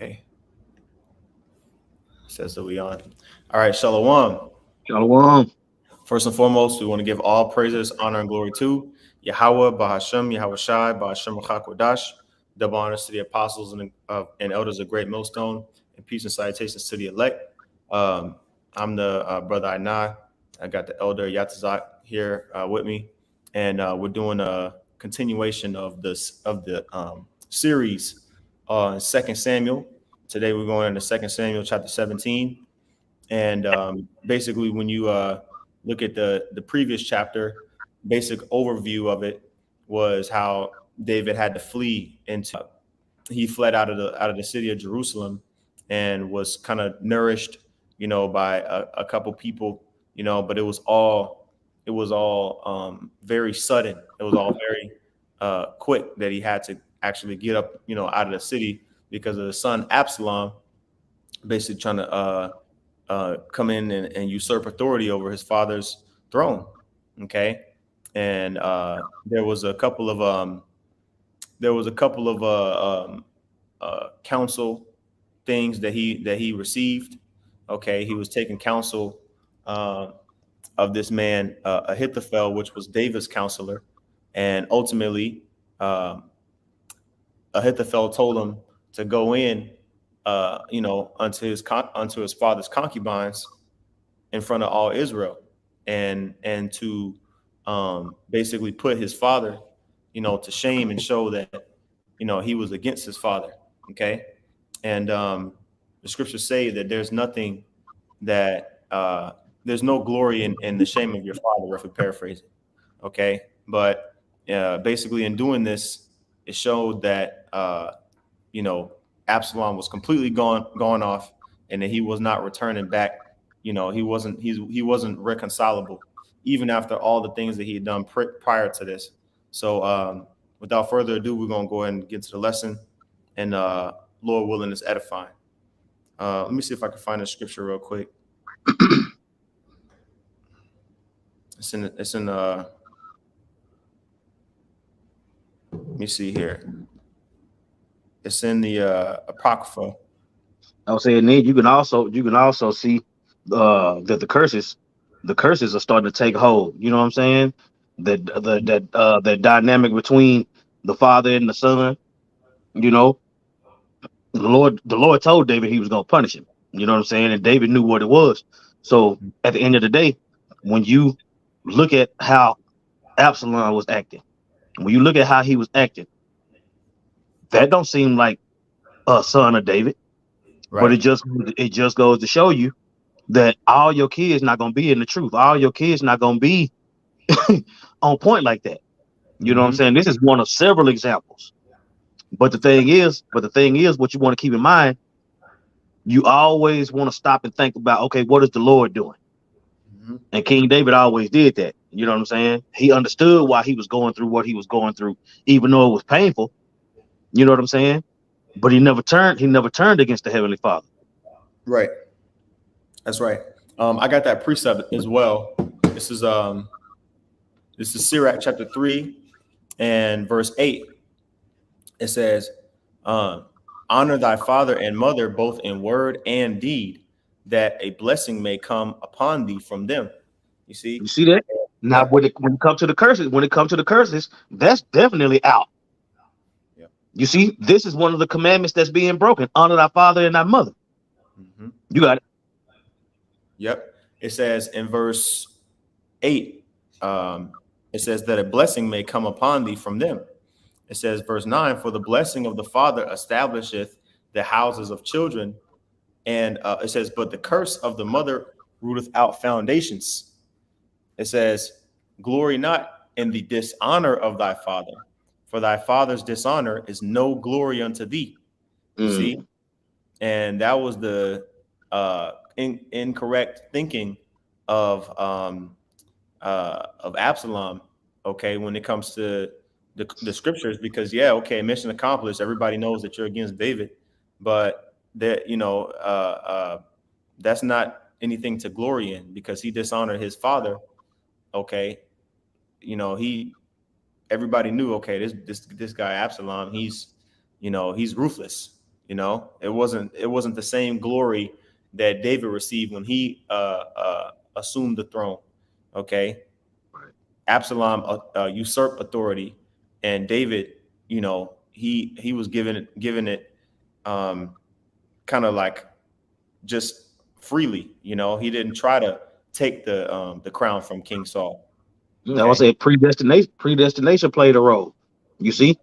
Okay. Says that we on. All right, Shalom. Shalom. First and foremost, we want to give all praises, honor, and glory to Yahawah, Bahashem, Yahawashi, Bahashem, Qadash. Double honors to the apostles and elders of Great Millstone, and peace and salutations to the elect. I'm the brother Atha. I got the elder Yatzak here with me, and we're doing a continuation of the series on 2 Samuel. Today we're going into 2 Samuel chapter 17, and basically when you look at the previous chapter, basic overview of it was how David had to flee into. He fled out of the city of Jerusalem and was kind of nourished, by a couple people, but it was all very sudden. It was all very quick that he had to actually get up, out of the city because of the son Absalom, basically trying to come in and usurp authority over his father's throne. Okay, and there was a couple of counsel things that he received. Okay, he was taking counsel of this man Ahithophel, which was David's counselor, and ultimately Ahithophel told him to go in, unto his father's concubines in front of all Israel, and to basically put his father, to shame and show that, he was against his father. Okay, and the scriptures say that there's nothing that there's no glory in the shame of your father, if we paraphrase it. Okay, but basically in doing this, it showed that Absalom was completely gone off, and that he was not returning back. He wasn't reconcilable, even after all the things that he had done prior to this. So without further ado, we're gonna go ahead and get to the lesson, and Lord willing, it's edifying. Let me see if I can find the scripture real quick. It's in let me see here. It's in the Apocrypha. I was saying, Ned, you can also see that the curses are starting to take hold. You know what I'm saying? The dynamic between the father and the son. The Lord told David he was going to punish him. You know what I'm saying? And David knew what it was. So at the end of the day, when you look at how Absalom was acting, when you look at how he was acting, that don't seem like a son of David. Right. But it just goes to show you that all your kids not going to be in the truth. All your kids not going to be on point like that. You know what I'm saying? This is one of several examples. But the thing is, what you want to keep in mind, you always want to stop and think about, okay, what is the Lord doing? And King David always did that. You know what I'm saying? He understood why he was going through what he was going through, even though it was painful. You know what I'm saying? But he never turned against the Heavenly Father. Right. That's right. I got that precept as well. This is Sirach chapter 3 and verse 8. It says, honor thy father and mother both in word and deed, that a blessing may come upon thee from them. You see that? Now, when it comes to the curses, that's definitely out. Yeah. You see, this is one of the commandments that's being broken. Honor thy father and thy mother. You got it. Yep. It says in verse 8, it says that a blessing may come upon thee from them. It says, verse 9, for the blessing of the father establisheth the houses of children. And it says, but the curse of the mother rooteth out foundations. It says, glory not in the dishonor of thy father, for thy father's dishonor is no glory unto thee. See? And that was the incorrect thinking of Absalom, okay, when it comes to the scriptures, because mission accomplished. Everybody knows that you're against David, but that that's not anything to glory in, because he dishonored his father. Okay, everybody knew, okay, this guy Absalom, he's ruthless. You know, it wasn't the same glory that David received when he assumed the throne. Okay, Right. Absalom usurped authority, and David, you know, he was given it kind of like just freely. You know, he didn't try to take the crown from King Saul. I would say predestination played a role. You see,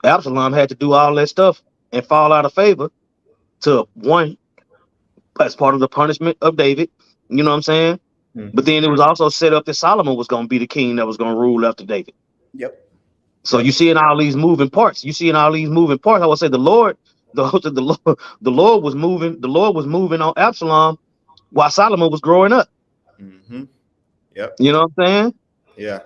Absalom had to do all that stuff and fall out of favor to one as part of the punishment of David. You know what I'm saying? Mm-hmm. But then it was also set up that Solomon was going to be the king that was going to rule after David. Yep. So you see in all these moving parts. I would say the Lord was moving. The Lord was moving on Absalom while Solomon was growing up. Mm-hmm. Yep. You know what I'm saying? Yeah.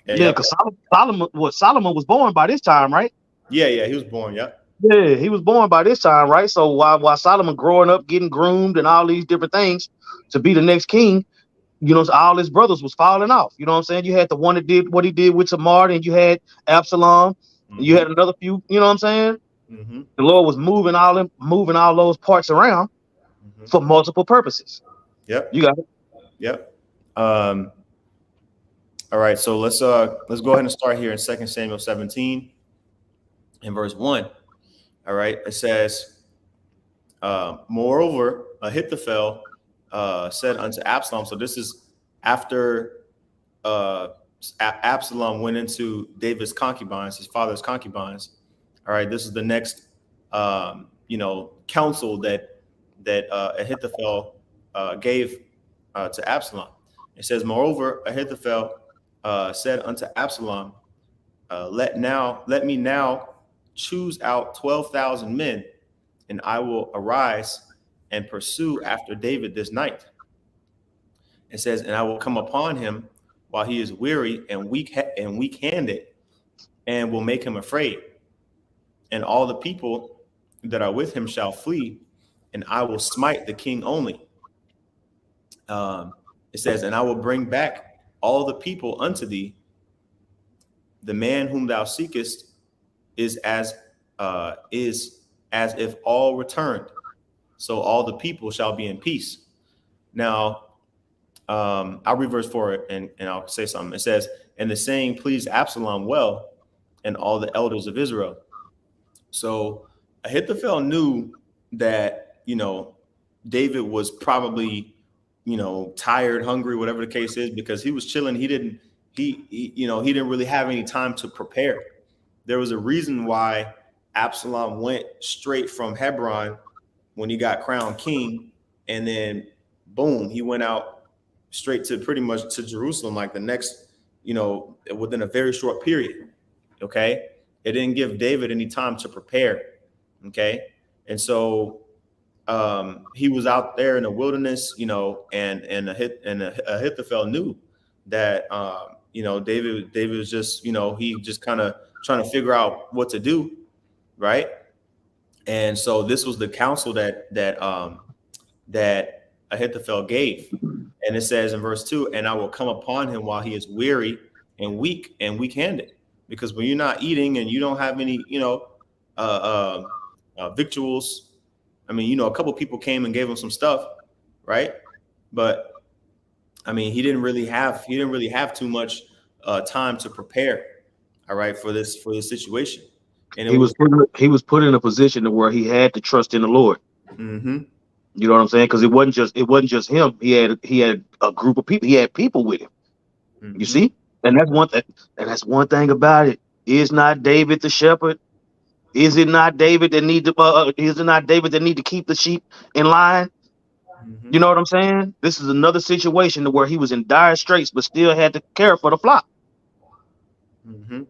Yeah, because Solomon was born by this time, right? Yeah, he was born. Yep. Yeah, he was born by this time, right? So while Solomon growing up, getting groomed and all these different things to be the next king, you know, all his brothers was falling off. You know what I'm saying? You had the one that did what he did with Tamar, and you had Absalom, Mm-hmm. and you had another few. You know what I'm saying? Mm-hmm. The Lord was moving all those parts around for multiple purposes. Yep. You got it. Yep. All right, so let's go ahead and start here in 2 Samuel 17 in verse 1. All right, it says, moreover, Ahithophel said unto Absalom. So this is after Absalom went into David's concubines, his father's concubines. All right, this is the next counsel that Ahithophel gave to Absalom. It says, moreover, Ahithophel said unto Absalom, let me now choose out 12,000 men, and I will arise and pursue after David this night. It says, and I will come upon him while he is weary and weak-handed, and will make him afraid. And all the people that are with him shall flee, and I will smite the king only. It says, and I will bring back all the people unto thee. The man whom thou seekest is as if all returned. So all the people shall be in peace. Now, I'll read verse 4 and I'll say something. It says, and the saying pleased Absalom well, and all the elders of Israel. So Ahithophel knew that, you know, David was probably, you know, tired, hungry, whatever the case is, because he was chilling. He didn't really have any time to prepare. There was a reason why Absalom went straight from Hebron when he got crowned king, and then boom, he went out straight to pretty much to Jerusalem, like the next, you know, within a very short period. Okay. It didn't give David any time to prepare. Okay. And so he was out there in the wilderness, you know, and Ahithophel knew that, you know, David was just, you know, he just kind of trying to figure out what to do. Right. And so this was the counsel that Ahithophel gave. And it says in verse 2, and I will come upon him while he is weary and weak-handed. Because when you're not eating and you don't have any, you know, victuals, I mean, you know, a couple people came and gave him some stuff, right? But I mean, he didn't really have too much time to prepare, all right, for this situation. And he was put in a position to where he had to trust in the Lord. Mm-hmm. You know what I'm saying? Because it wasn't just him. He had a group of people. He had people with him. Mm-hmm. You see, and that's one thing about it. Is not David the shepherd? Is it not David that need to keep the sheep in line? Mm-hmm. You know what I'm saying? This is another situation where he was in dire straits, but still had to care for the flock. Mm-hmm.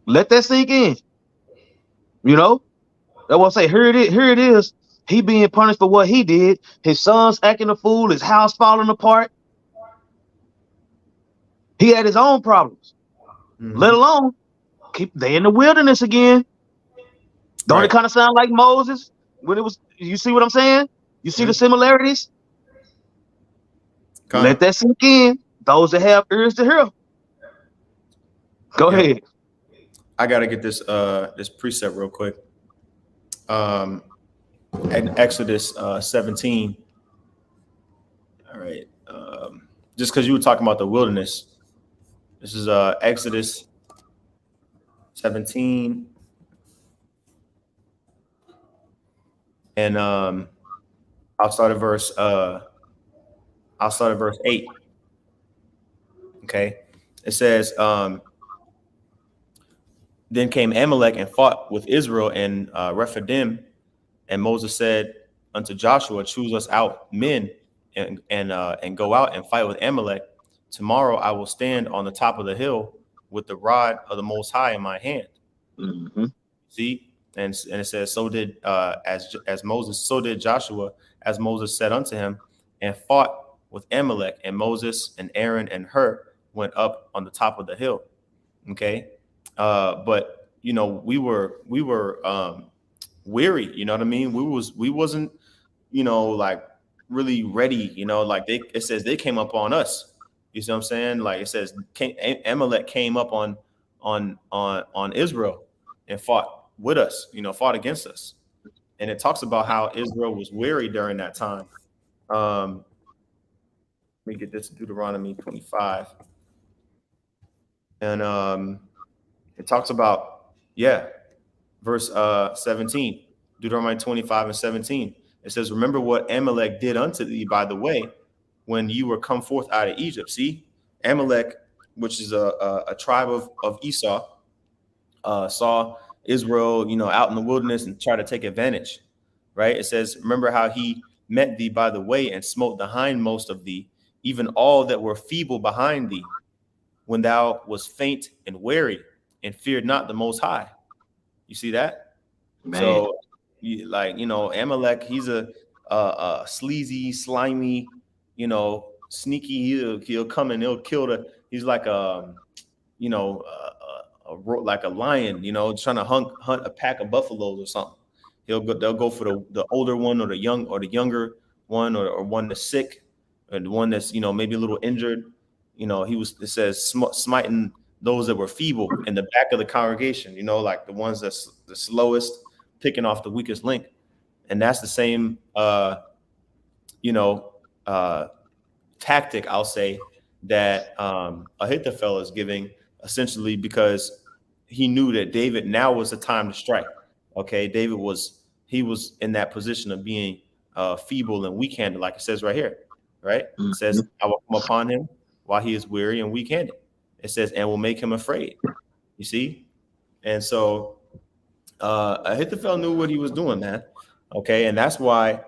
Let that sink in. You know, I will say, here it is. He being punished for what he did. His son's acting a fool. His house falling apart. He had his own problems. Mm-hmm. Let alone they in the wilderness again. Don't it kind of sound like Moses when it was? You see what I'm saying? You see the similarities? Let that sink in. Those that have ears to hear. Go ahead. I gotta get this precept real quick. Exodus 17. All right. Just because you were talking about the wilderness, this is Exodus 17. And I'll start at verse 8. Okay. It says, then came Amalek and fought with Israel and Rephidim, and Moses said unto Joshua, choose us out men and go out and fight with Amalek. Tomorrow I will stand on the top of the hill with the rod of the Most High in my hand. Mm-hmm. See, and it says, so did as Moses, so did Joshua, as Moses said unto him, and fought with Amalek. And Moses and Aaron and Hur went up on the top of the hill. Okay, but you know, we were weary. You know what I mean? We wasn't, you know, like really ready. You know, like it says they came up on us. You see what I'm saying? Like it says Amalek came up on Israel and fought with us, you know, fought against us. And it talks about how Israel was weary during that time. Let me get this, Deuteronomy 25. And it talks about, verse 17, Deuteronomy 25 and 17. It says, remember what Amalek did unto thee by the way, when you were come forth out of Egypt. See, Amalek, which is a tribe of Esau, saw Israel, you know, out in the wilderness and try to take advantage, right? It says, remember how he met thee by the way and smote the hindmost of thee, even all that were feeble behind thee, when thou was faint and weary, and feared not the Most High. You see that? Man. So, like, you know, Amalek, he's a sleazy, slimy, you know, sneaky. He'll come and he'll kill he's like you know, like a lion, you know, trying to hunt a pack of buffaloes or something. They'll go for the older one or the younger one or one that's sick or the one that's, you know, maybe a little injured. You know, it says smiting those that were feeble in the back of the congregation, you know, like the ones that's the slowest, picking off the weakest link. And that's the same, you know, tactic, I'll say, that Ahithophel is giving, essentially because he knew that David now was the time to strike. Okay, David was in that position of being feeble and weak-handed, like it says right here, right? It says, I will come upon him while he is weary and weak-handed. It says, and will make him afraid. You see? And so Ahithophel knew what he was doing, man. Okay, and that's why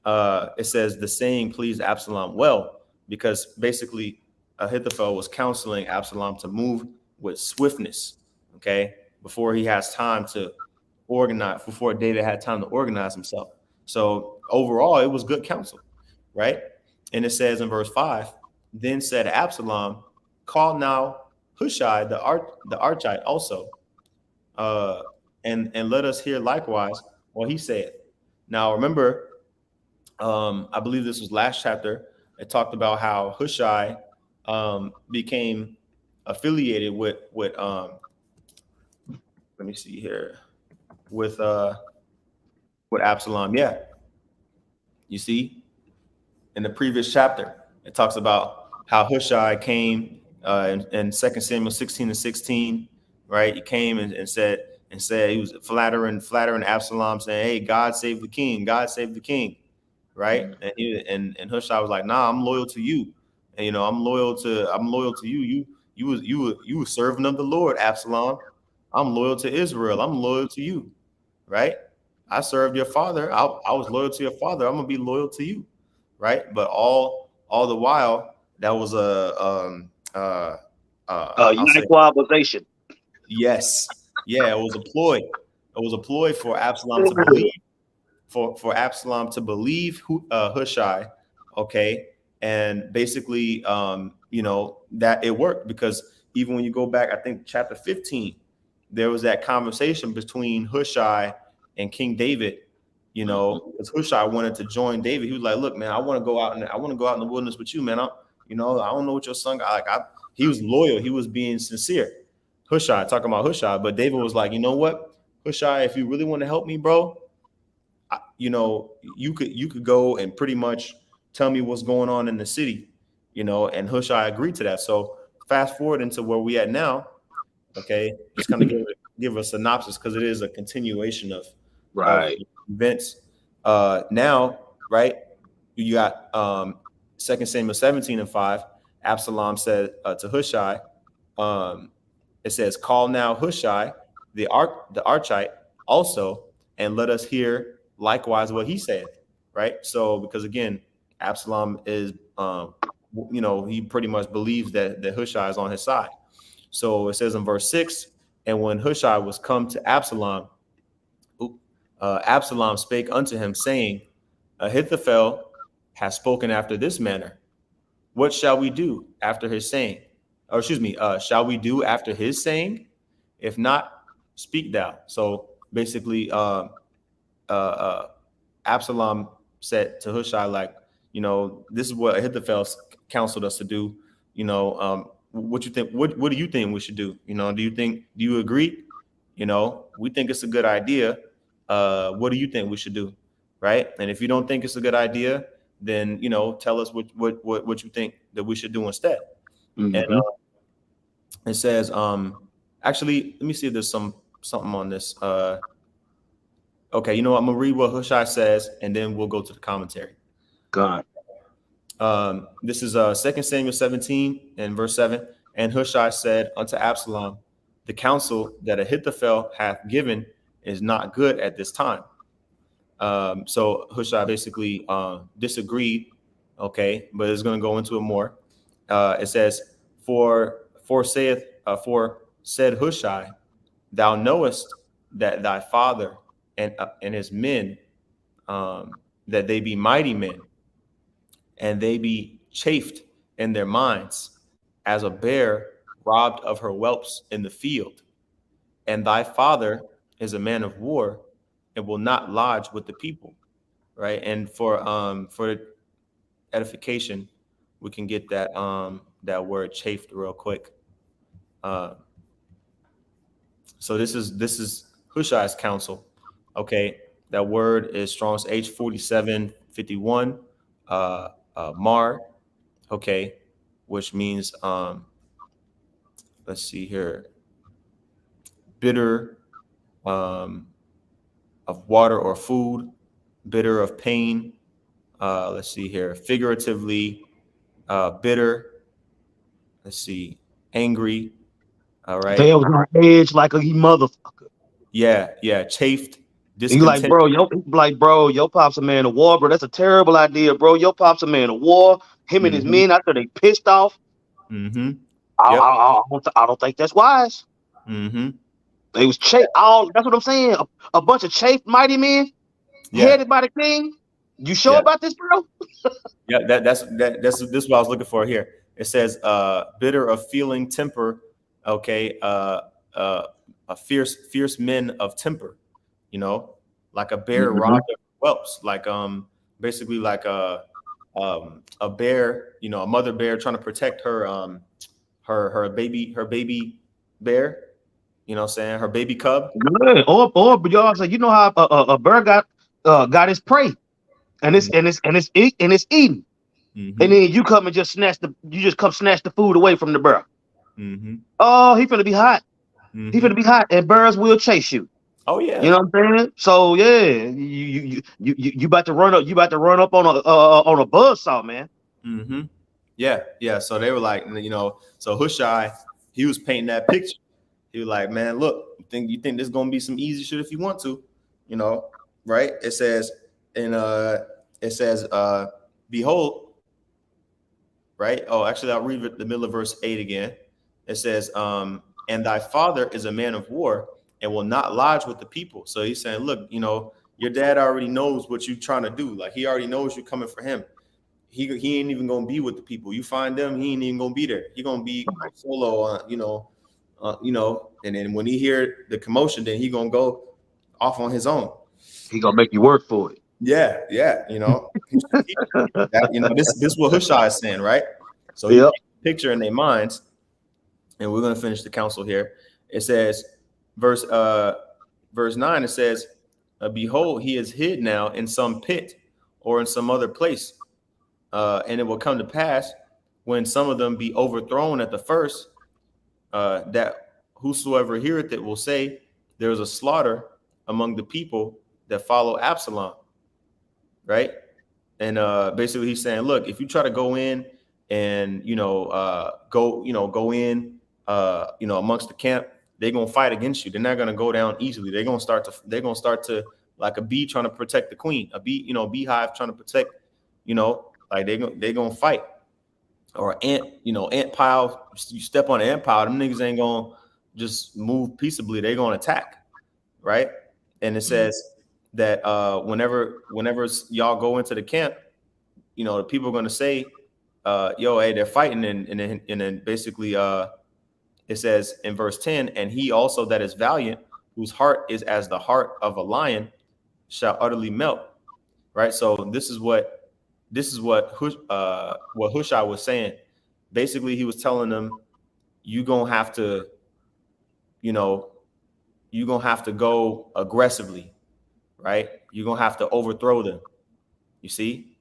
it says the saying pleased Absalom well, because basically Ahithophel was counseling Absalom to move with swiftness, okay, before he has time to organize, before David had time to organize himself. So overall, it was good counsel, right? And it says in verse 5, then said Absalom, call now Hushai the Archite also, and let us hear likewise what he said. Now remember, I believe this was last chapter. It talked about how Hushai became affiliated with let me see here, with Absalom. Yeah, you see, in the previous chapter, it talks about how Hushai came in 2 Samuel 16 and 16, right? He came and said he was flattering Absalom, saying, "Hey, God save the king, God save the king," right? And Hushai was like, "Nah, I'm loyal to you, and you know I'm loyal to you. You were servant of the Lord, Absalom. I'm loyal to Israel. I'm loyal to you, right? I served your father. I was loyal to your father. I'm gonna be loyal to you, right? But all the while, that was equalization. Yes, yeah, it was a ploy. It was a ploy for Absalom to believe, for Absalom to believe Hushai, okay, and basically, you know, that it worked, because even when you go back, I think chapter 15, there was that conversation between Hushai and King David, you know, because Hushai wanted to join David. He was like, "Look, man, I want to go out in the wilderness with you, man. I don't know what your son got." Like, he was loyal. He was being sincere. Hushai, talking about Hushai, but David was like, "You know what, Hushai, if you really want to help me, bro, you know, you could go and pretty much tell me what's going on in the city, you know, and Hushai agreed to that. So fast forward into where we at now. Okay, just kind of give a synopsis because it is a continuation of events. Now, right, you got 2 Samuel 17:5. Absalom said to Hushai, it says, "Call now Hushai, the Archite, also, and let us hear likewise what he said." Right. So because again, Absalom is, you know, he pretty much believes that Hushai is on his side. So it says in verse 6, and when Hushai was come to Absalom, Absalom spake unto him, saying, Ahithophel has spoken after this manner. What shall we do after his saying? Or excuse me, shall we do after his saying? If not, speak thou. So basically, Absalom said to Hushai, like, you know, this is what Ahithophel counseled us to do. You know, what you think? What do you think we should do? You know, do you agree? You know, we think it's a good idea. What do you think we should do? Right. And if you don't think it's a good idea, then, you know, tell us what you think that we should do instead. And it says, actually, let me see if there's something on this. Okay, you know what? I'm gonna read what Hushai says, and then we'll go to the commentary. God. This is 2 Samuel 17 and verse 7. And Hushai said unto Absalom, the counsel that Ahithophel hath given is not good at this time. So Hushai basically disagreed. Okay, but it's going to go into it more. It says, for said Hushai, thou knowest that thy father and his men, that they be mighty men, and they be chafed in their minds, as a bear robbed of her whelps in the field. And thy father is a man of war, and will not lodge with the people. Right. And for edification, we can get that that word chafed real quick. So this is Hushai's counsel. Okay, that word is Strong's H4751, mar. Okay, which means let's see here, bitter of water or food, bitter of pain. Let's see here, figuratively, bitter. Let's see, angry. All right. They was on edge like a motherfucker. Yeah, chafed, discontent. Your pop's a man of war, bro. That's a terrible idea, bro. Your pop's a man of war. Him and his men after they pissed off. I don't think that's wise. They was chafed. That's what I'm saying. A bunch of chafed mighty men, headed by the king. You sure about this, bro? Yeah, that's this is what I was looking for here. It says bitter of feeling, temper. Okay, a fierce men of temper. You know, like a bear robbed of whelps. Like basically like a bear. You know, a mother bear trying to protect her her baby bear. You know what I'm saying? Her baby cub. But y'all say, you know how a bird got his prey, and it's eating. And then you come and just snatch the food away from the bird. Oh, he finna be hot. He finna be hot, and birds will chase you. Oh yeah. You know what I'm saying? So yeah, you about to run up. You about to run up on a buzzsaw, man. Yeah. So they were like, you know, so Hushai, he was painting that picture. He was like, man, look, you think this is gonna be some easy shit if you want to, you know, right? It says, behold, right? Oh, actually, I'll read the middle of verse 8 again. It says, and thy father is a man of war and will not lodge with the people. So he's saying, look, you know, your dad already knows what you're trying to do. Like, he already knows you're coming for him. He ain't even gonna be with the people. You find them, he ain't even gonna be there. He gonna be solo, you know, and then when he hear the commotion, then he gonna go off on his own. He gonna make you work for it. Yeah, you know, this is what Hushai is saying, right? So you picture in their minds, and we're gonna finish the counsel here. It says, verse 9. It says, behold, he is hid now in some pit or in some other place. And it will come to pass when some of them be overthrown at the first, that whosoever heareth it will say, there is a slaughter among the people that follow Absalom, right? And basically he's saying, look, if you try to go in and, go in, amongst the camp, they're going to fight against you. They're not going to go down easily. They're going to start to like a bee trying to protect the queen, a bee, beehive trying to protect, like they're going to fight. Or ant pile, you step on an ant pile, them niggas ain't going to just move peaceably. They're going to attack, right? And it says that whenever y'all go into the camp, the people are going to say, hey, they're fighting. And then basically it says in verse 10, and he also that is valiant, whose heart is as the heart of a lion, shall utterly melt, right? So this is what Hushai was saying. Basically, he was telling them, you're gonna have to go aggressively, right? You're gonna have to overthrow them. You see?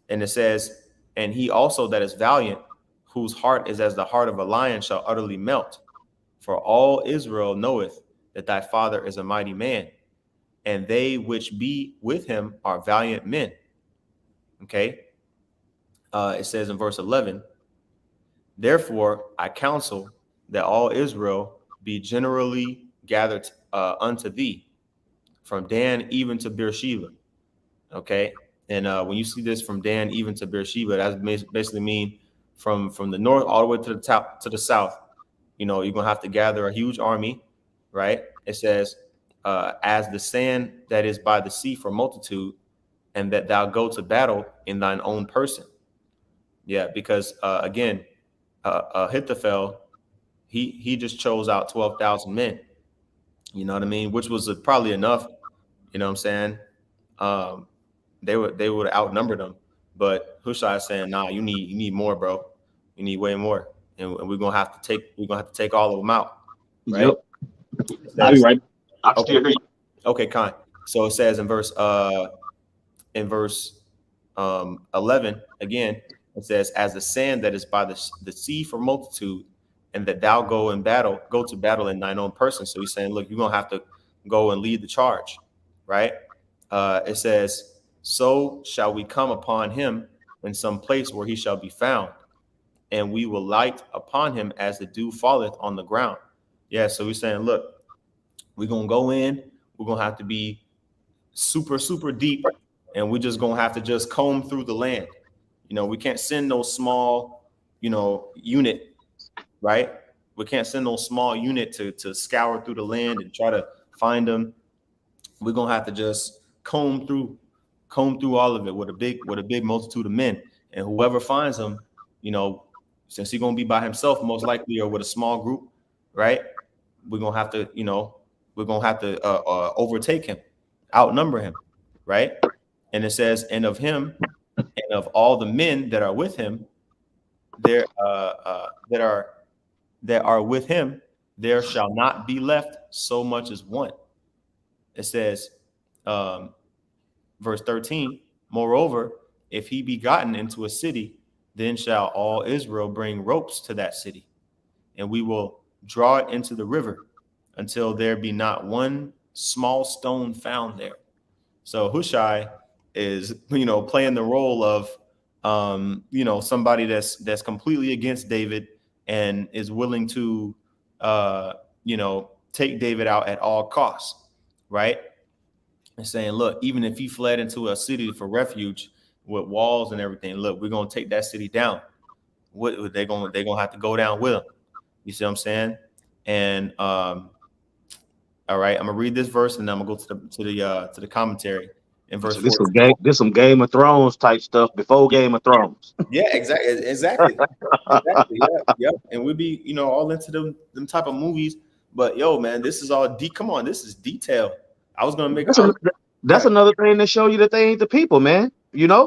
And it says, and he also that is valiant, whose heart is as the heart of a lion, shall utterly melt. For all Israel knoweth that thy father is a mighty man, and they which be with him are valiant men. Okay. It says in verse 11, therefore I counsel that all Israel be generally gathered unto thee, from Dan even to Beersheba. Okay. And when you see this, from Dan even to Beersheba, that basically mean from the north all the way to the top to the south. You're gonna have to gather a huge army, right? It says, as the sand that is by the sea for multitude, and that thou go to battle in thine own person. Yeah, because again, Ahithophel, he just chose out 12,000 men. You know what I mean? Which was probably enough. You know what I'm saying? They would have outnumbered them. But Hushai is saying, nah, you need more, bro. You need way more, and we're gonna have to take all of them out. Right? Yep. I'll be right. I'll still hear you. Okay, kind. So it says in verse 11 again, it says, as the sand that is by the sea for multitude, and that thou go to battle in thine own person. So he's saying, look, you're gonna have to go and lead the charge, right? It says, so shall we come upon him in some place where he shall be found, and we will light upon him as the dew falleth on the ground. Yeah, so he's saying, look, we're gonna go in, we're gonna have to be super, super deep, and we're just gonna have to just comb through the land. We can't send no small, unit, right? We can't send no small unit to scour through the land and try to find them. We're gonna have to just comb through all of it with a big multitude of men, and whoever finds them, since he's gonna be by himself most likely, or with a small group, right? We're gonna have to overtake him, outnumber him, right? And it says, and of him and of all the men that are with him, that are with him, there shall not be left so much as one. It says, verse 13, moreover, if he be gotten into a city, then shall all Israel bring ropes to that city, and we will draw it into the river until there be not one small stone found there. So Hushai is, playing the role of, somebody that's completely against David and is willing to, take David out at all costs, right? And saying, look, even if he fled into a city for refuge with walls and everything, look, we're gonna take that city down. They're gonna have to go down with him. You see what I'm saying? And all right, I'm gonna read this verse and then I'm gonna go to the commentary. In verse 14. This some Game of Thrones type stuff before Game of Thrones. Yeah, exactly. Yeah. And we'd be, all into them type of movies. But yo, man, this is all come on, this is detail. I was gonna make that's another thing to show you that they ain't the people, man. Yeah.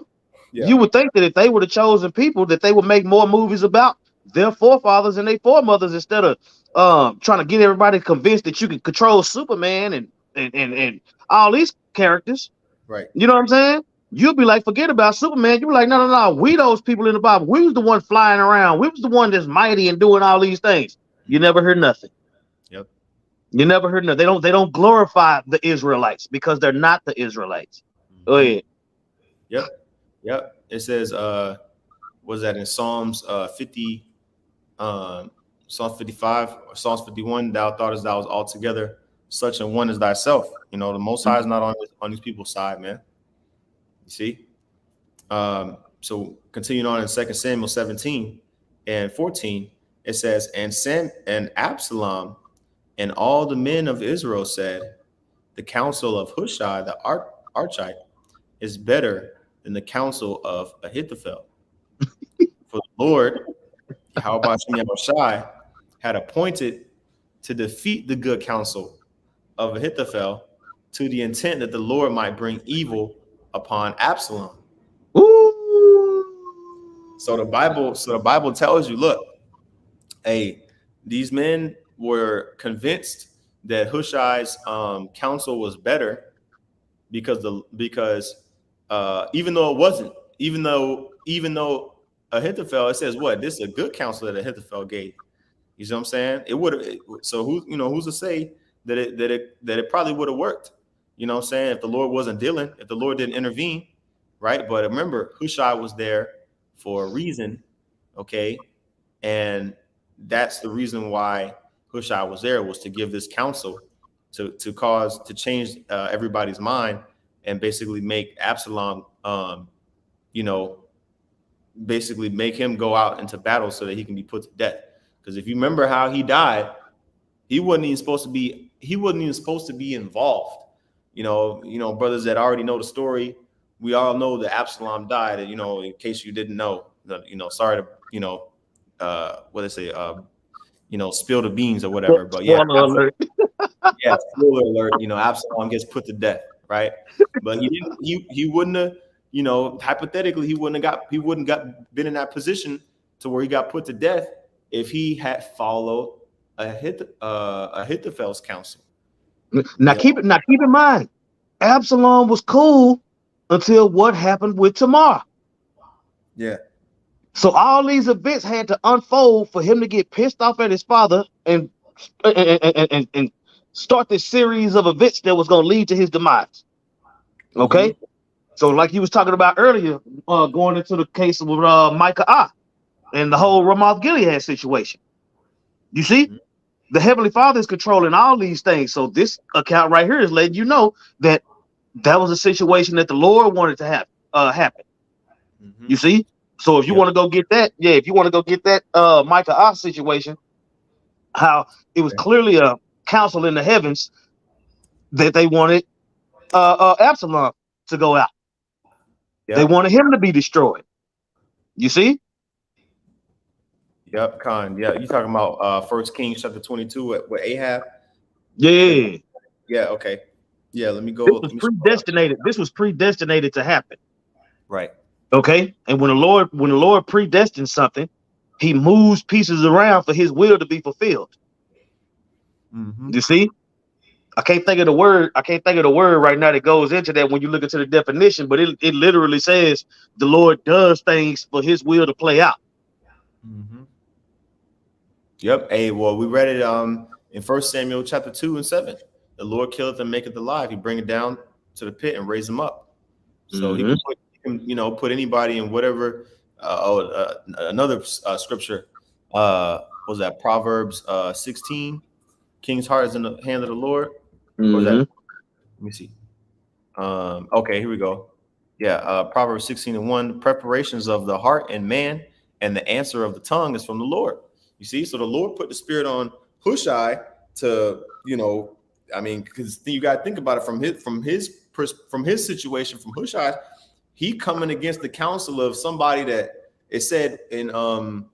You would think that if they were the chosen people, that they would make more movies about their forefathers and their foremothers instead of trying to get everybody convinced that you can control Superman and all these characters. Right. You know what I'm saying? You'll be like, forget about Superman. You'll be like, no. We those people in the Bible. We was the one flying around. We was the one that's mighty and doing all these things. You never heard nothing. Yep. You never heard nothing. They don't glorify the Israelites because they're not the Israelites. Go ahead. Yep. It says, was that in Psalms 50, Psalms 55 or Psalms 51? Thou thoughtest thou was altogether such a one as thyself. You know, the Most High is not on these people's side, man. You see? So continuing on in 2 Samuel 17 and 14, it says, and Absalom and all the men of Israel said, the counsel of Hushai the Archite is better than the counsel of Ahithophel. For the Lord, Yahawashi, had appointed to defeat the good counsel of Ahithophel to the intent that the Lord might bring evil upon Absalom. Ooh. So the Bible tells you, look, hey, these men were convinced that Hushai's counsel was better because even though it wasn't, even though Ahithophel, it says what? This is a good counsel that Ahithophel gave. You see what I'm saying? It would have. So who's to say that it probably would have worked? You know what I'm saying? If the Lord wasn't dealing, if the Lord didn't intervene, right? But remember, Hushai was there for a reason, okay? And that's the reason why Hushai was there, was to give this counsel to change everybody's mind and basically make Absalom, basically make him go out into battle so that he can be put to death. Because if you remember how he died, he wasn't even supposed to be involved. You know, brothers that already know the story, we all know that Absalom died. And, in case you didn't know, sorry to, what they say, spill the beans or whatever. But yeah, yeah, spoiler alert. Absalom gets put to death, right? But he wouldn't have, hypothetically, he wouldn't been in that position to where he got put to death if he had followed Ahithophel's counsel. Now keep in mind, Absalom was cool until what happened with Tamar. Yeah. So all these events had to unfold for him to get pissed off at his father and start this series of events that was going to lead to his demise. Okay. Mm-hmm. So like you was talking about earlier, going into the case of Micah and the whole Ramoth Gilead situation. You see, mm-hmm. The Heavenly Father is controlling all these things. So this account right here is letting you know that was a situation that the Lord wanted to happen. Mm-hmm. You see? So if you want to go get that, Micah situation, how it was clearly a counsel in the heavens that they wanted Absalom to go out. Yep. They wanted him to be destroyed. You see? Yep, Khan. Yeah, you talking about 1 Kings chapter 22 with Ahab? Yeah. Yeah. Okay. Yeah. Let me go. This was predestinated. This was predestinated to happen. Right. Okay. And when the Lord predestines something, He moves pieces around for His will to be fulfilled. Mm-hmm. You see? I can't think of the word right now that goes into that when you look into the definition, but it literally says the Lord does things for His will to play out. Mm-hmm. Yep. Hey, well, we read it in 1 Samuel chapter 2 and 7. The Lord killeth and maketh alive. He bring it down to the pit and raise them up. So He can put anybody in whatever. Another scripture was that Proverbs 16. King's heart is in the hand of the Lord. Mm-hmm. Or is that? Let me see. Okay, here we go. Yeah, Proverbs 16 and 1. Preparations of the heart and man, and the answer of the tongue is from the Lord. You see, so the Lord put the spirit on Hushai to, because you got to think about it from his situation, from Hushai, he coming against the counsel of somebody that it said in what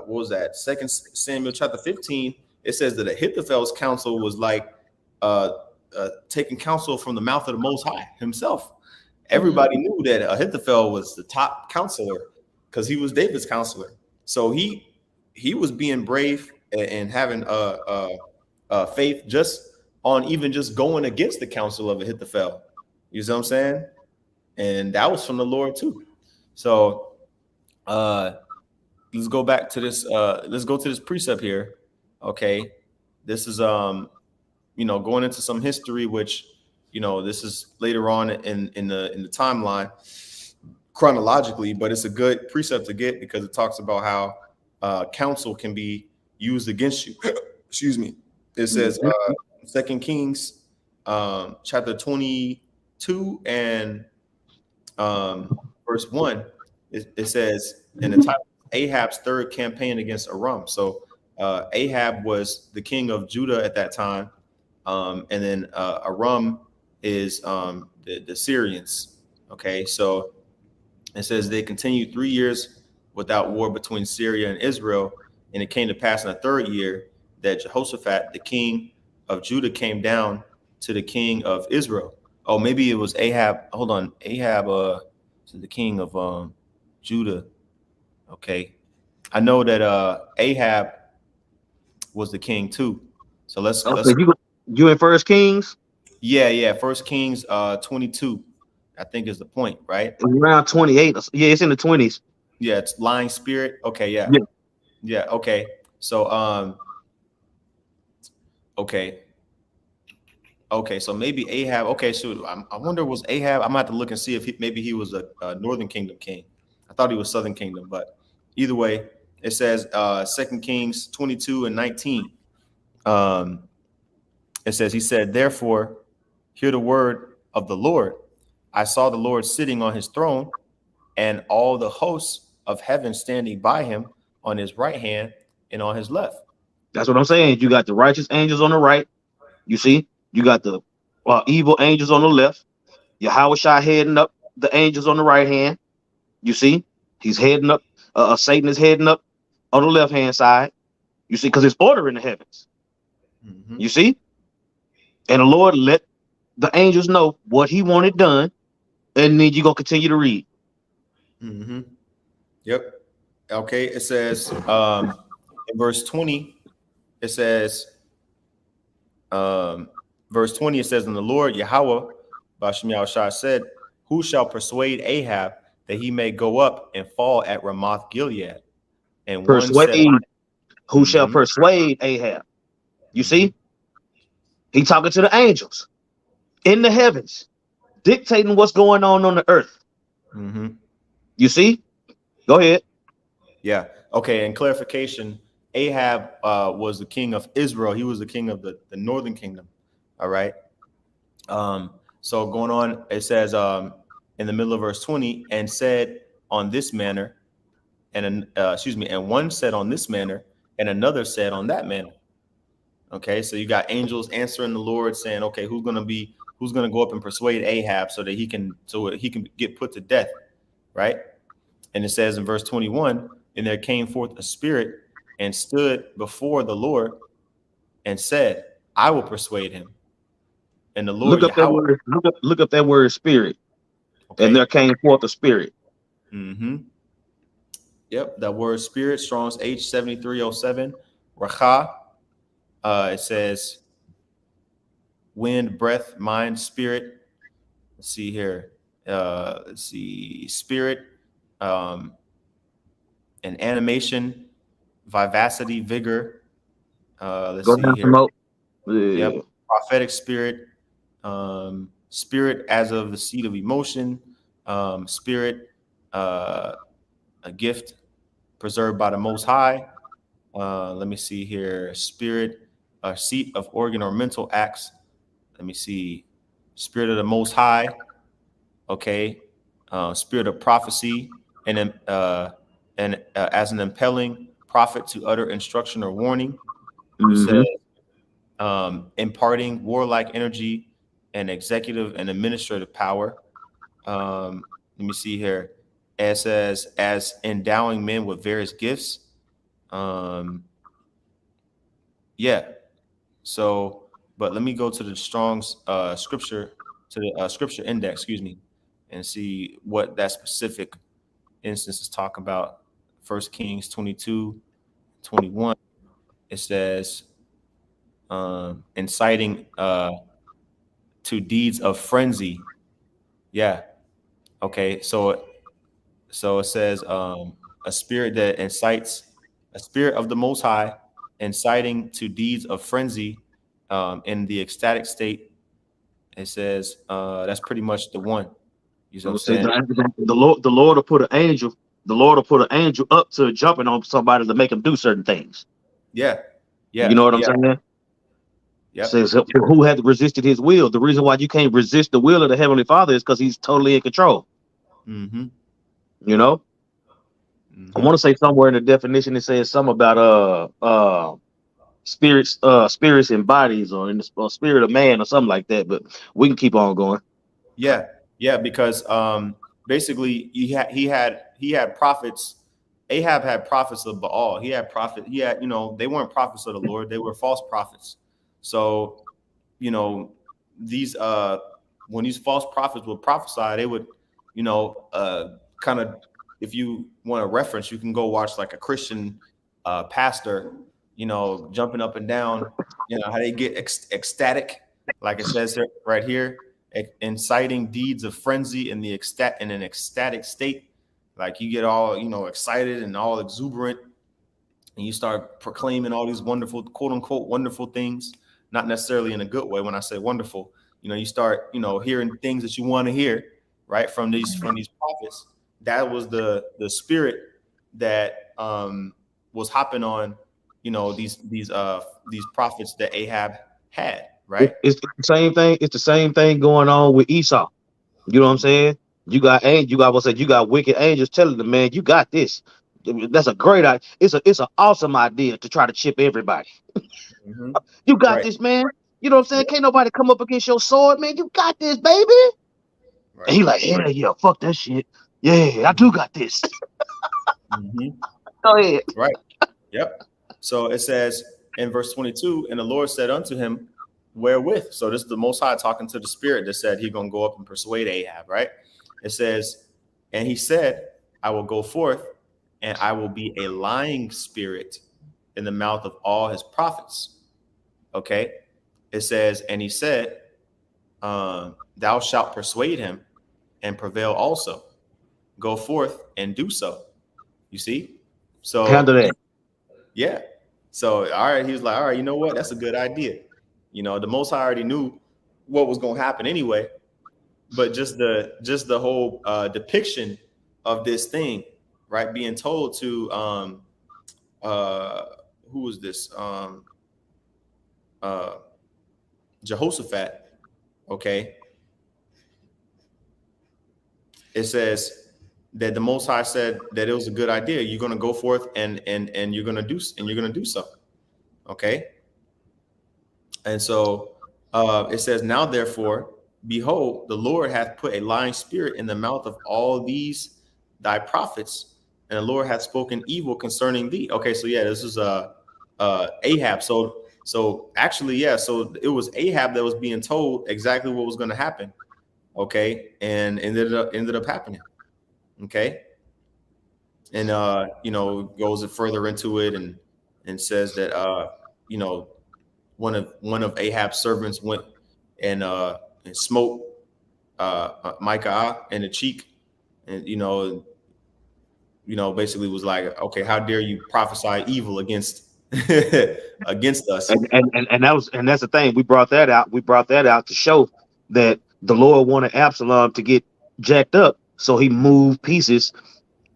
was that? 2 Samuel chapter 15. It says that Ahithophel's counsel was like taking counsel from the mouth of the Most High Himself. Everybody knew that Ahithophel was the top counselor because he was David's counselor. So he was being brave and having faith just on even just going against the counsel of Ahithophel. You see what I'm saying? And that was from the Lord too. So let's go back to this. Let's go to this precept here. Okay. This is going into some history, which this is later on in the timeline chronologically, but it's a good precept to get because it talks about how counsel can be used against you. Excuse me. It says 2 Kings chapter 22 and verse 1. It says in the title, Ahab's third campaign against Aram. So Ahab was the king of Judah at that time, and then Aram is the Syrians. Okay, so it says they continued 3 years without war between Syria and Israel, and it came to pass in the third year that Jehoshaphat, the king of Judah, came down to the king of Israel. Oh, maybe it was Ahab. Hold on, Ahab, the king of Judah. Okay, I know that Ahab was the king too. So let's you in First Kings? Yeah. First Kings 22, I think is the point, right? Around 28. Yeah, it's in the 20s. Yeah, it's lying spirit. Okay, yeah. Okay, so okay, so maybe Ahab. Okay, so I wonder, was Ahab? I'm gonna have to look and see if maybe he was a Northern Kingdom king. I thought he was Southern Kingdom, but either way, it says 2 Kings 22 and 19. It says, he said, therefore, hear the word of the Lord. I saw the Lord sitting on his throne, and all the hosts of heaven standing by him on his right hand and on his left. That's what I'm saying. You got the righteous angels on the right. You see, you got the evil angels on the left. Yahawashi heading up the angels on the right hand. You see, he's heading up. Satan is heading up on the left hand side. You see, because it's order in the heavens. You see, and the Lord let the angels know what he wanted done, and then you're gonna continue to read. Yep. Okay. It says in verse 20. It says, verse 20. It says, "And the Lord Yahawah, Bashem Yahawashi, said, who shall persuade Ahab that he may go up and fall at Ramoth Gilead?" And persuade. Who shall persuade Ahab? You see, he talking to the angels in the heavens, dictating what's going on the earth. You see, go ahead. Yeah. Okay. And clarification, Ahab was the king of Israel. He was the king of the northern kingdom. All right. So going on, it says in the middle of verse 20, and said on this manner, and and one said on this manner, and another said on that manner. Okay, so you got angels answering the Lord, saying, okay, who's gonna go up and persuade Ahab so that he can get put to death, right? And it says in verse 21, and there came forth a spirit and stood before the Lord and said, I will persuade him. And the Lord look up that word. Look up that word spirit. Okay. And there came forth a spirit. Yep, that word spirit, Strong's H7307, Rawchaa. It says wind, breath, mind, spirit. Let's see here. Let's see, spirit, and animation, vivacity, vigor. Let's see here. Yep, prophetic spirit, spirit as of the seed of emotion, spirit, a gift preserved by the Most High. Let me see here. Spirit, a seat of organ or mental acts. Let me see. Spirit of the Most High. Okay. Spirit of prophecy, and as an impelling prophet to utter instruction or warning. It says, imparting warlike energy and executive and administrative power. Let me see here. It says, as endowing men with various gifts. Yeah. So, but let me go to the Strong's scripture, to the scripture index, excuse me, and see what that specific instance is talking about. 1 Kings 22, 21. It says, inciting to deeds of frenzy. Yeah. Okay. So it says a spirit that incites, a spirit of the Most High, inciting to deeds of frenzy in the ecstatic state. It says that's pretty much the one. You know what I'm saying? The Lord will put an angel. The Lord will put an angel up to jumping on somebody to make them do certain things. Yeah. Yeah. You know what I'm saying? Yeah. Says who had resisted his will. The reason why you can't resist the will of the Heavenly Father is because he's totally in control. Mm-hmm. You know? I want to say somewhere in the definition it says something about spirits and bodies, or in the spirit of man, or something like that, but we can keep on going. Yeah, because basically he had prophets. Ahab had prophets of Baal. He had, they weren't prophets of the Lord, they were false prophets. So, these when these false prophets would prophesy, they would, kind of, if you want a reference, you can go watch like a Christian pastor, jumping up and down, how they get ecstatic, like it says here, right here, inciting deeds of frenzy in an ecstatic state. Like you get all, excited and all exuberant, and you start proclaiming all these wonderful, quote unquote, wonderful things, not necessarily in a good way. When I say wonderful, you start, hearing things that you want to hear, right, from these prophets. That was the spirit that was hopping on, these prophets that Ahab had, right? It's the same thing. It's the same thing going on with Esau. You know what I'm saying? You got wicked angels telling the man, you got this. That's a great idea. It's an awesome idea to try to chip everybody. Mm-hmm. You got this, man. You know what I'm saying? Can't nobody come up against your sword, man. You got this, baby. Right. And he like, yeah, fuck that shit. Yeah, I do got this. Mm-hmm. Go ahead. Right. Yep. So it says in verse 22, and the Lord said unto him, wherewith? So this is the Most High talking to the spirit that said he's going to go up and persuade Ahab, right? It says, and he said, I will go forth and I will be a lying spirit in the mouth of all his prophets. Okay. It says, and he said, thou shalt persuade him and prevail also. Go forth and do so. You see? So handle that. Yeah. So, all right. He was like, all right, you know what? That's a good idea. The Most High already knew what was going to happen anyway, but just the whole depiction of this thing, right? Being told to, who was this? Jehoshaphat. Okay. It says that the Most High said that it was a good idea. You're going to go forth and you're going to do so. Okay. And so it says, now therefore, behold, the Lord hath put a lying spirit in the mouth of all these thy prophets, and the Lord hath spoken evil concerning thee. Okay, so yeah, this is Ahab. So actually, yeah, so it was Ahab that was being told exactly what was going to happen. Okay, and ended up happening. Okay, and goes further into it and says that one of Ahab's servants went and smote Micah in the cheek, and basically was like, okay, how dare you prophesy evil against against us? And that's the thing. We brought that out to show that the Lord wanted Absalom to get jacked up, so he moved pieces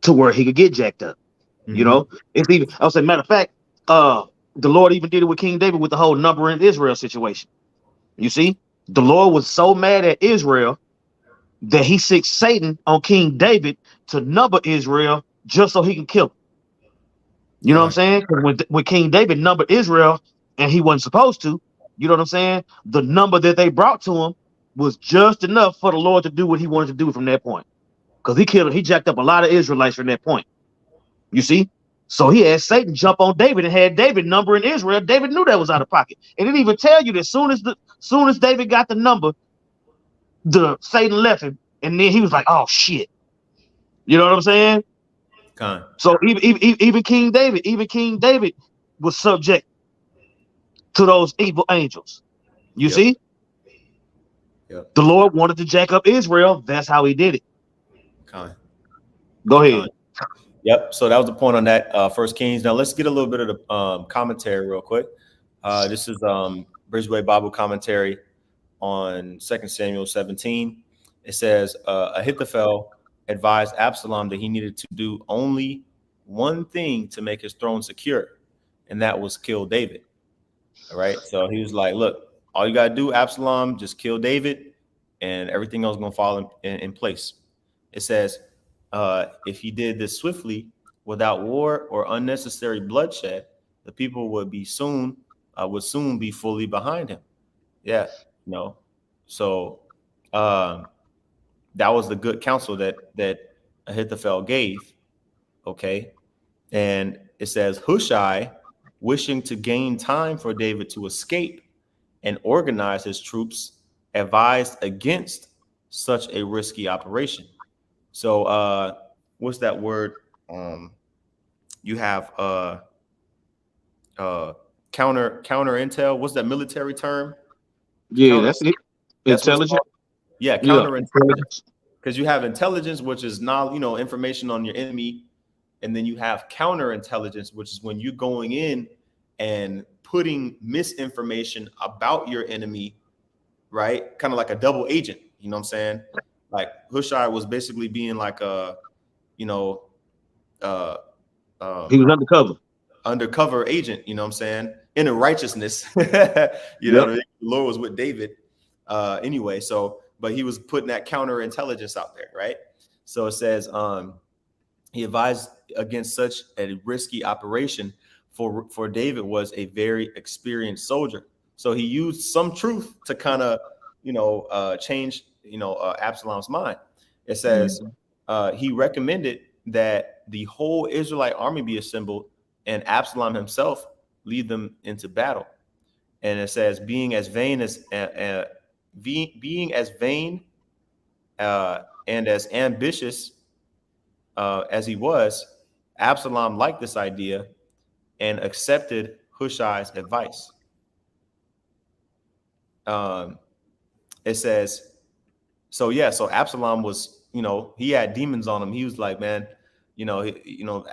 to where he could get jacked up. Mm-hmm. It's even, I'll say, matter of fact, the Lord even did it with King David with the whole numbering Israel situation. You see, the Lord was so mad at Israel that he sent Satan on King David to number Israel just so he can kill him. You know what I'm saying? When King David numbered Israel and he wasn't supposed to, you know what I'm saying? The number that they brought to him was just enough for the Lord to do what he wanted to do from that point. Because he jacked up a lot of Israelites from that point. You see? So he had Satan jump on David and had David numbering Israel. David knew that was out of pocket. It didn't even tell you that soon as David got the number, the Satan left him, and then he was like, "Oh shit," you know what I'm saying? So even King David was subject to those evil angels. You Yep. see? Yep. The Lord wanted to jack up Israel. That's how he did it. Con. Go ahead. Yep. So that was the point on that. First Kings. Now let's get a little bit of the commentary real quick. This is Bridgeway Bible commentary on 2 Samuel 17. It says Ahithophel advised Absalom that he needed to do only one thing to make his throne secure, and that was kill David. All right. So he was like, look, all you got to do, Absalom, just kill David and everything else is going to fall in place. It says, if he did this swiftly without war or unnecessary bloodshed, the people would soon be fully behind him. Yeah. No. So that was the good counsel that Ahithophel gave. Okay. And it says Hushai, wishing to gain time for David to escape and organize his troops, advised against such a risky operation. So what's that word? You have counter intel. What's that military term? Yeah, that's it. Intelligent. Yeah, counter intelligence. Because you have intelligence, which is information on your enemy, and then you have counter intelligence, which is when you're going in and putting misinformation about your enemy, right? Kind of like a double agent, you know what I'm saying? Like Hushai was basically being like a, he was undercover agent, you know what I'm saying? Inner righteousness, you know, the Lord was with David anyway. So, but he was putting that counter intelligence out there, right? So it says, he advised against such a risky operation, for David was a very experienced soldier. So he used some truth to kind of, change, Absalom's mind. It says he recommended that the whole Israelite army be assembled and Absalom himself lead them into battle. And it says, being as vain and as ambitious as he was, Absalom liked this idea and accepted Hushai's advice. It says, so Absalom was, he had demons on him. He was like, man,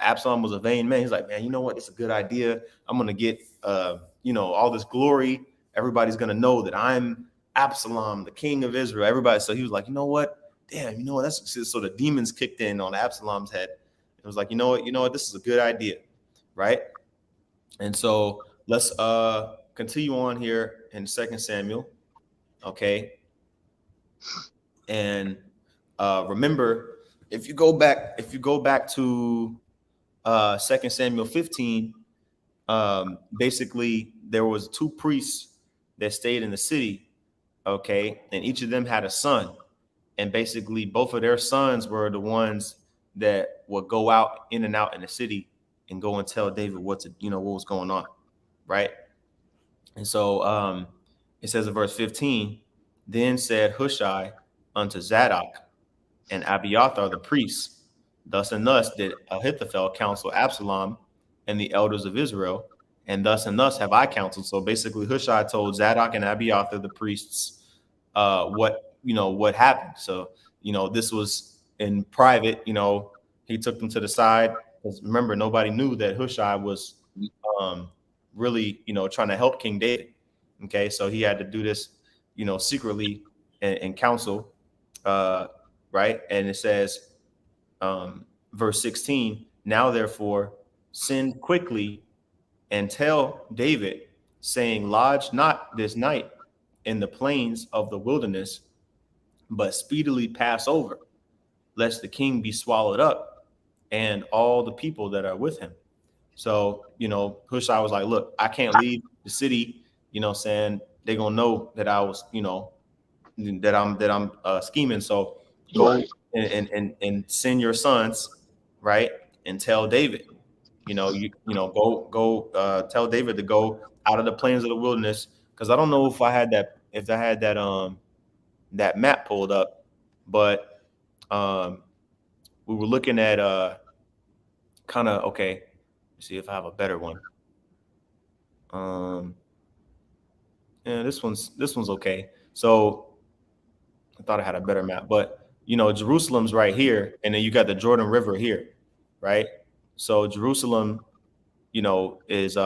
Absalom was a vain man. He's like, man, you know what? It's a good idea. I'm going to get, all this glory. Everybody's going to know that I'm Absalom, the king of Israel. Everybody. So he was like, you know what? Damn, that's so the demons kicked in on Absalom's head. It was like, you know what? This is a good idea. Right. And so let's continue on here in 2 Samuel. Okay. And remember, if you go back to 2 Samuel 15, basically there was 2 priests that stayed in the city. Okay. And each of them had a son. And basically both of their sons were the ones that would go out in and out in the city and go and tell David what was going on. Right. And so it says in verse 15, then said Hushai unto Zadok and Abiathar the priests, thus and thus did Ahithophel counsel Absalom and the elders of Israel, and thus have I counseled. So basically Hushai told Zadok and Abiathar the priests what happened. So this was in private. He took them to the side, because remember, nobody knew that Hushai was really trying to help King David. Okay, so he had to do this secretly and counsel, right? And it says verse 16, now therefore send quickly and tell David, saying, lodge not this night in the plains of the wilderness, but speedily pass over, lest the king be swallowed up and all the people that are with him. So, Hushai was like, look, I can't leave the city, saying they're going to know that I was, that I'm scheming. So go and send your sons, right? And tell David, go tell David to go out of the plains of the wilderness. Cause I don't know if I had that map pulled up, but we were looking at okay, let's see if I have a better one. this one's okay. So I thought I had a better map, but Jerusalem's right here, and then you got the Jordan River here, right? So Jerusalem, is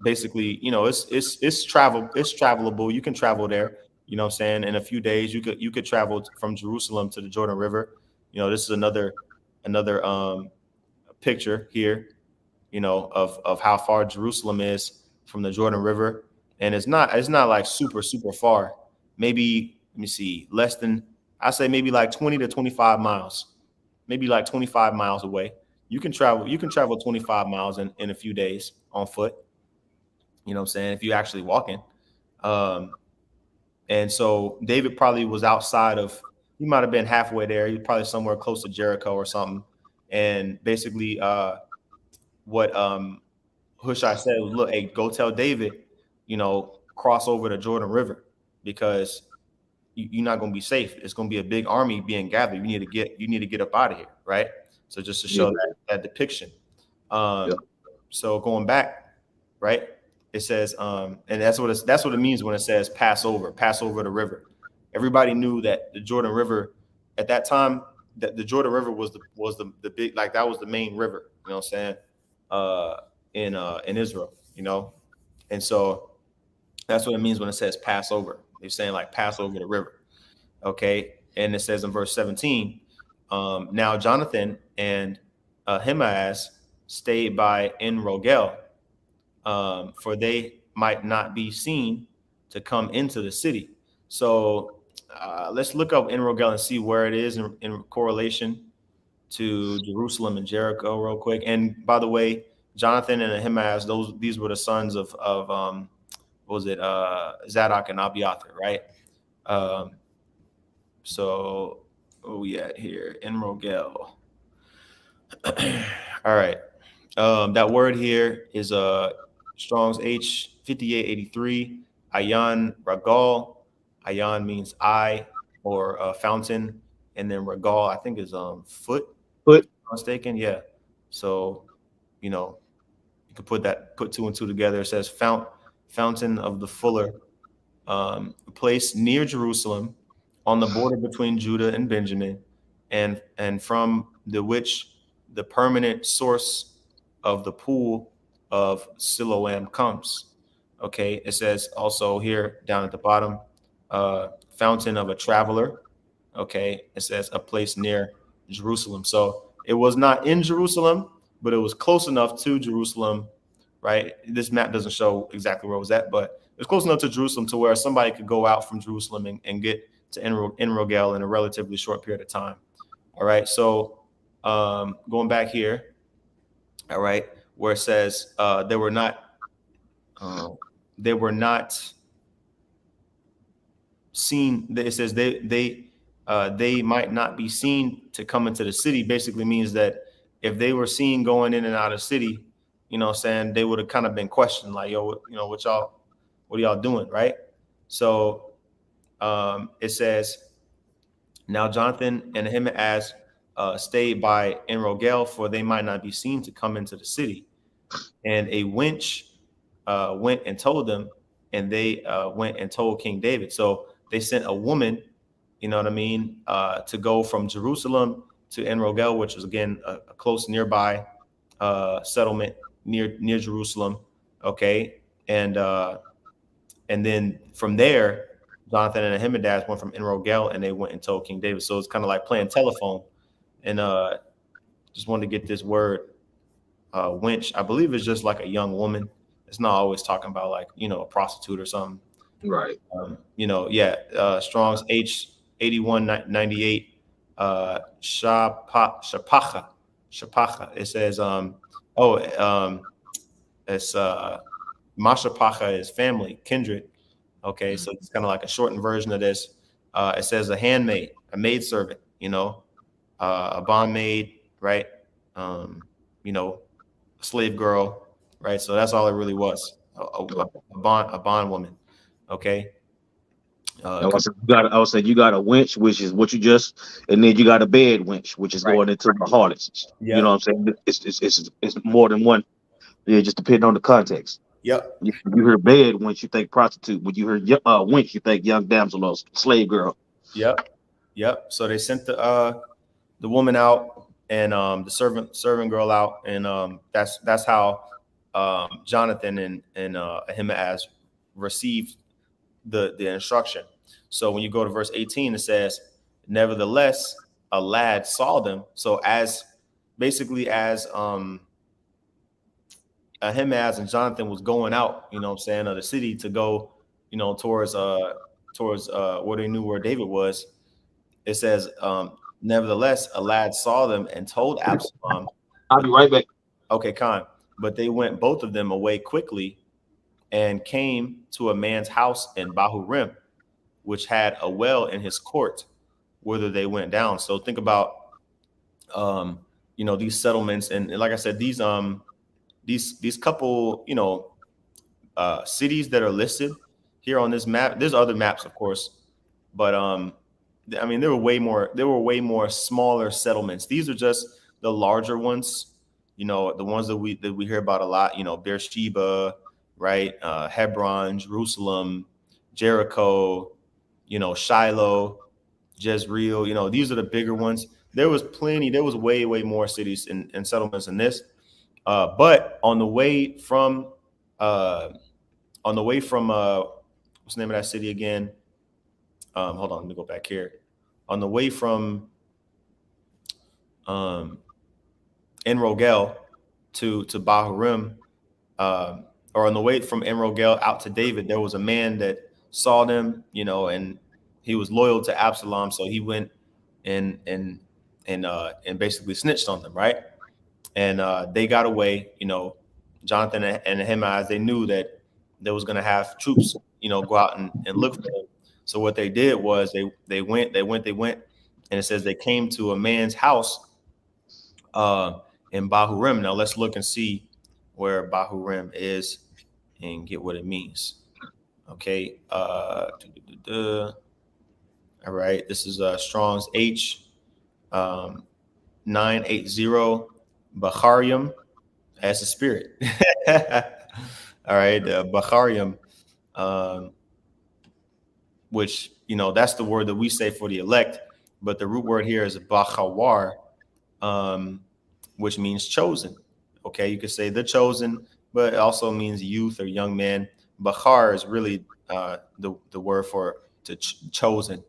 basically, it's travelable. You can travel there, you know what I'm saying? In a few days, you could travel from Jerusalem to the Jordan River. This is another picture here, of how far Jerusalem is from the Jordan River. And it's not like super far. Maybe, let me see, I say maybe like 20 to 25 miles, maybe like 25 miles away. You can travel 25 miles in a few days on foot. You know what I'm saying? If you're actually walking. And so David probably was outside of, he might have been halfway there. He was probably somewhere close to Jericho or something. And basically what Hushai said was, look, hey, go tell David, cross over the Jordan River, because you're not going to be safe. It's going to be a big army being gathered. You need to get up out of here, right? So just to show that depiction. So going back, right? It says, and that's what it means when it says pass over the river. Everybody knew that the Jordan River at that time, that the Jordan River was the big, like that was the main river, you know what I'm saying? In Israel, and so that's what it means when it says pass over. They're saying like pass over the river. Okay. And it says in verse 17, now Jonathan and Ahimaaz stayed by En Rogel, for they might not be seen to come into the city. So let's look up En Rogel and see where it is in correlation to Jerusalem and Jericho real quick. And by the way, Jonathan and Ahimaaz, these were the sons of Zadok and Abiathar, right? So where we at here? En Rogel. All right. That word here is Strong's H 5883, Ayan Ragal. Ayan means eye or fountain, and then Ragal I think is foot. If I'm not mistaken, yeah. So you could put two and two together. It says fountain of the fuller, place near Jerusalem, on the border between Judah and Benjamin, and from which the permanent source of the pool of Siloam comes. Okay, it says also here down at the bottom, fountain of a traveler. Okay, it says a place near Jerusalem. So it was not in Jerusalem, but it was close enough to Jerusalem, right? This map doesn't show exactly where it was at, but it was close enough to Jerusalem to where somebody could go out from Jerusalem and get to En Rogel in a relatively short period of time. All right, so going back here, all right, where it says they were not seen. It says they might not be seen to come into the city. Basically means that if they were seen going in and out of the city, saying, they would have kind of been questioned, like, yo, what are y'all doing, right? So it says, now Jonathan and Ahimaaz stayed by En Rogel, for they might not be seen to come into the city. And a wench went and told them, and they went and told King David. So they sent a woman, to go from Jerusalem to En Rogel, which was again a close nearby settlement near Jerusalem. Okay, and then from there, Jonathan and Ahimaaz went from En Rogel, and they went and told King David. So it's kind of like playing telephone. And just wanted to get this word, wench. I believe it's just like a young woman. It's not always talking about like, a prostitute or something. Right. Strong's H 8198, Shapacha. It says, it's Mashapacha is family, kindred. Okay, so it's kind of like a shortened version of this. It says a handmaid, a maidservant, a bondmaid, right? A slave girl, right? So that's all it really was, a bond woman. Okay. I would say you got a wench, which is what you just, and then you got a bed wench, which is going into the harlots. Yeah. You know what I'm saying? It's more than one. Yeah, just depending on the context. Yep. You hear bed once you think prostitute. When you hear wench, you think young damsel or slave girl. Yep. So they sent the woman out and the servant girl out, and that's how Jonathan and Ahimaaz received the instruction. So when you go to verse 18, it says, nevertheless, a lad saw them. So as Ahimaaz and Jonathan was going out, you know what I'm saying, of the city to go, you know, towards where they knew where David was. It says, nevertheless, a lad saw them and told Absalom. I'll be right back. Okay, Khan. But they went both of them away quickly and came to a man's house in Bahurim, which had a well in his court, whither they went down. So think about, you know, these settlements, and like I said, these couple, you know, cities that are listed here on this map. There's other maps, of course, but I mean, there were way more smaller settlements. These are just the larger ones, you know, the ones that we hear about a lot, you know, Beersheba, right? Hebron, Jerusalem, Jericho, you know, Shiloh, Jezreel, you know, these are the bigger ones. There was way more cities and settlements than this. But on the way from what's the name of that city again? Hold on, let me go back here. On the way from En Rogel to Bahurim, or on the way from En Rogel out to David, there was a man that saw them, you know, and he was loyal to Absalom, so he went and basically snitched on them, right? And they got away, you know. Jonathan and Ahimaaz, they knew that they was gonna have troops, you know, go out and look for them. So what they did was they went, and it says they came to a man's house in Bahurim. Now let's look and see where Bahurim is and get what it means. Okay. All right. This is Strong's H 980 Baharium as a spirit. All right. Baharium. Which, you know, that's the word that we say for the elect, but the root word here is bachawar, which means chosen. Okay, you could say the chosen, but it also means youth or young man. Bachar is really the word for chosen,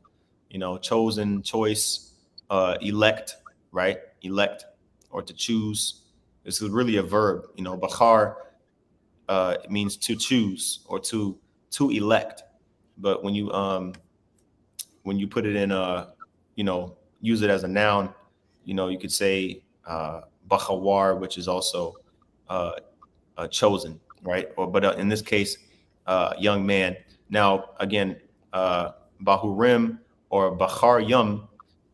you know, chosen, choice, elect, right? Elect or to choose. This is really a verb, you know. Bachar it means to choose or to elect. But when you put it in you know, use it as a noun, you know, you could say bachawar, which is also chosen, right? But in this case, young man. Now again, Bahurim or Baharyam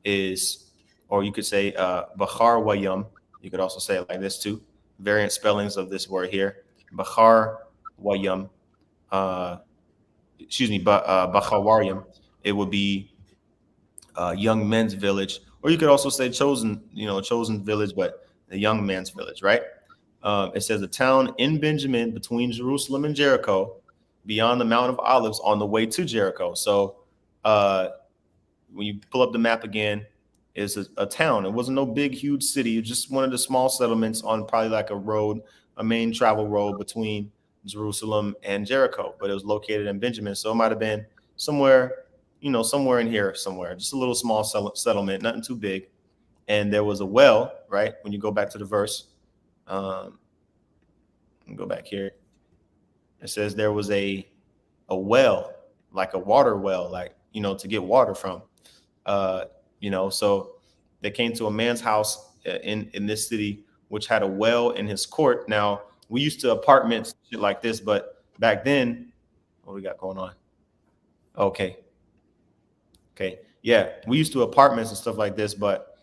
is, or you could say Baharwayam. You could also say it like this too. Variant spellings of this word here, Baharwayam. Bachawaryam, it would be young men's village, or you could also say chosen, you know, chosen village, but the young man's village, right? It says a town in Benjamin between Jerusalem and Jericho, beyond the Mount of Olives on the way to Jericho. So when you pull up the map again, it's a town. It wasn't no big, huge city. It was just one of the small settlements on probably like a road, a main travel road between Jerusalem and Jericho, but it was located in Benjamin. So it might have been somewhere, you know, somewhere in here, somewhere, just a little small settlement, nothing too big. And there was a well, right? When you go back to the verse, go back here. It says there was a well, like a water well, like, you know, to get water from, you know. So they came to a man's house in this city, which had a well in his court. Now, we used to apartments shit like this, but back then, what we got going on? Okay. Yeah, we used to apartments and stuff like this, but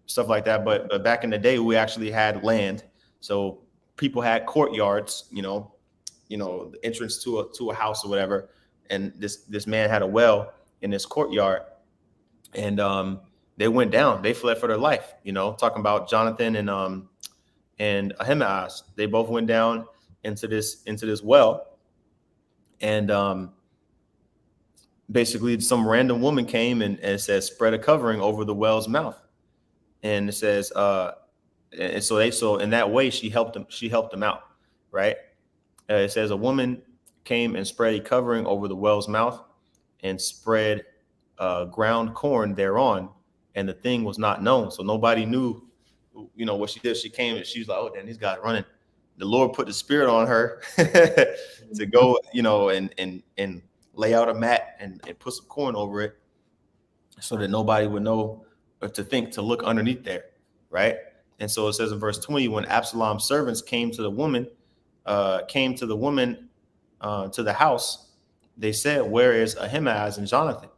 stuff like that. But back in the day, we actually had land. So people had courtyards, you know, the entrance to a house or whatever. And this man had a well in this courtyard, and they went down. They fled for their life. You know, talking about Jonathan and Ahimaaz. They both went down into this well, and basically some random woman came and it says spread a covering over the well's mouth, and it says and so in that way she helped them out, right? It says a woman came and spread a covering over the well's mouth and spread ground corn thereon, and the thing was not known. So nobody knew, what she did. She came and she was like, oh, damn, these guys running. The Lord put the spirit on her to go, and lay out a mat and put some corn over it so that nobody would know or to look underneath there, right? And so it says in verse 20, when Absalom's servants came to the woman, to the house, they said, where is Ahimaaz and Jonathan?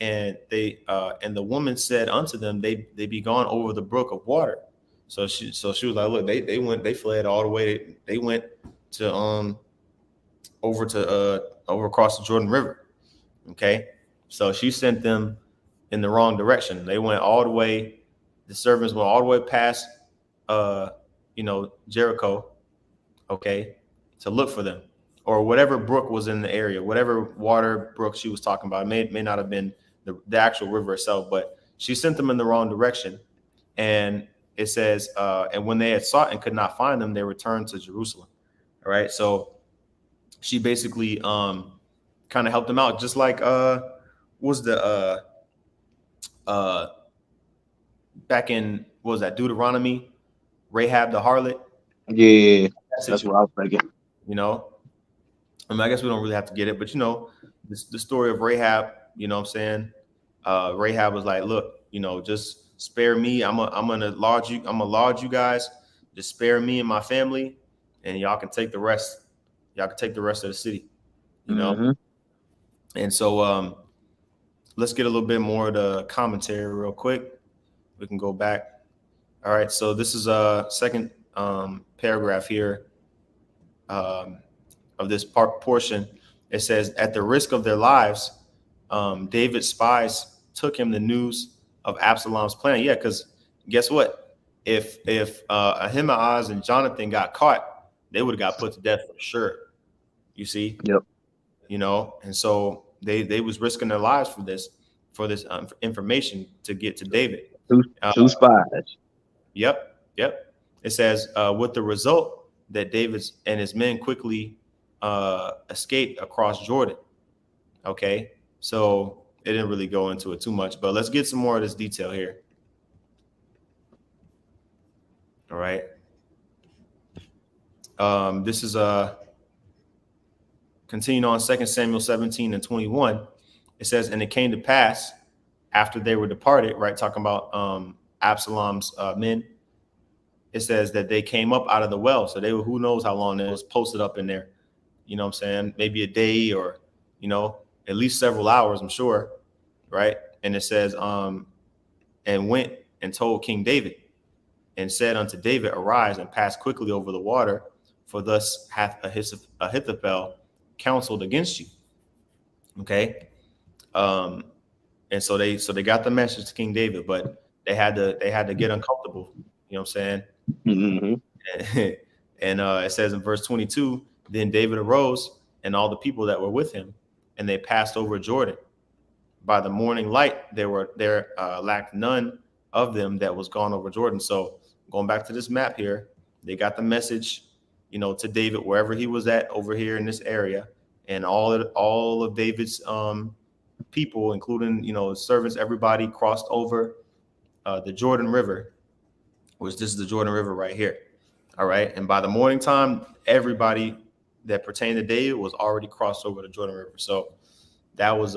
And and the woman said unto them, they be gone over the brook of water. So she was like, look, they fled all the way. They went to over across the Jordan River. Okay. So she sent them in the wrong direction. They went all the way, the servants went all the way past Jericho, okay, to look for them, or whatever brook was in the area, whatever water brook she was talking about. It may not have been the actual river itself, but she sent them in the wrong direction. And it says, and when they had sought and could not find them, they returned to Jerusalem. All right. So she basically kind of helped them out, just like was the back in, what was that, Deuteronomy, Rahab the harlot? Yeah, that's what I was thinking. I guess we don't really have to get it, but the story of Rahab, what I'm saying? Rahab was like, look, just spare me. I'm gonna lodge you guys. Just spare me and my family, and y'all can take the rest. Y'all can take the rest of the city, Mm-hmm. And so let's get a little bit more of the commentary real quick. We can go back. All right, so this is a second paragraph here of this portion. It says, at the risk of their lives, David's spies took him the news of Absalom's plan. Yeah, because guess what? If Ahimaaz and Jonathan got caught, they would have got put to death for sure. You see? Yep. And so they was risking their lives for this information to get to David. Two spies. Yep. It says, with the result that David and his men quickly escaped across Jordan. Okay, so it didn't really go into it too much, but let's get some more of this detail here. All right. This is continuing on 2 Samuel 17 and 21. It says, and it came to pass after they were departed, right? Talking about Absalom's men. It says that they came up out of the well. So they were, who knows how long it was posted up in there. You know what I'm saying? Maybe a day or, at least several hours, I'm sure. Right. And it says, and went and told King David and said unto David, arise and pass quickly over the water, for thus hath Ahithophel counseled against you. Okay. And so they got the message to King David, but they had to get uncomfortable. You know what I'm saying? Mm-hmm. And it says in verse 22, then David arose and all the people that were with him, and they passed over Jordan. By the morning light, there lacked none of them that was gone over Jordan. So going back to this map here, they got the message, to David wherever he was at over here in this area, and all of David's people, including servants, everybody crossed over the Jordan River, which this is the Jordan River right here. All right, and by the morning time, everybody that pertained to David was already crossed over the Jordan River. So that was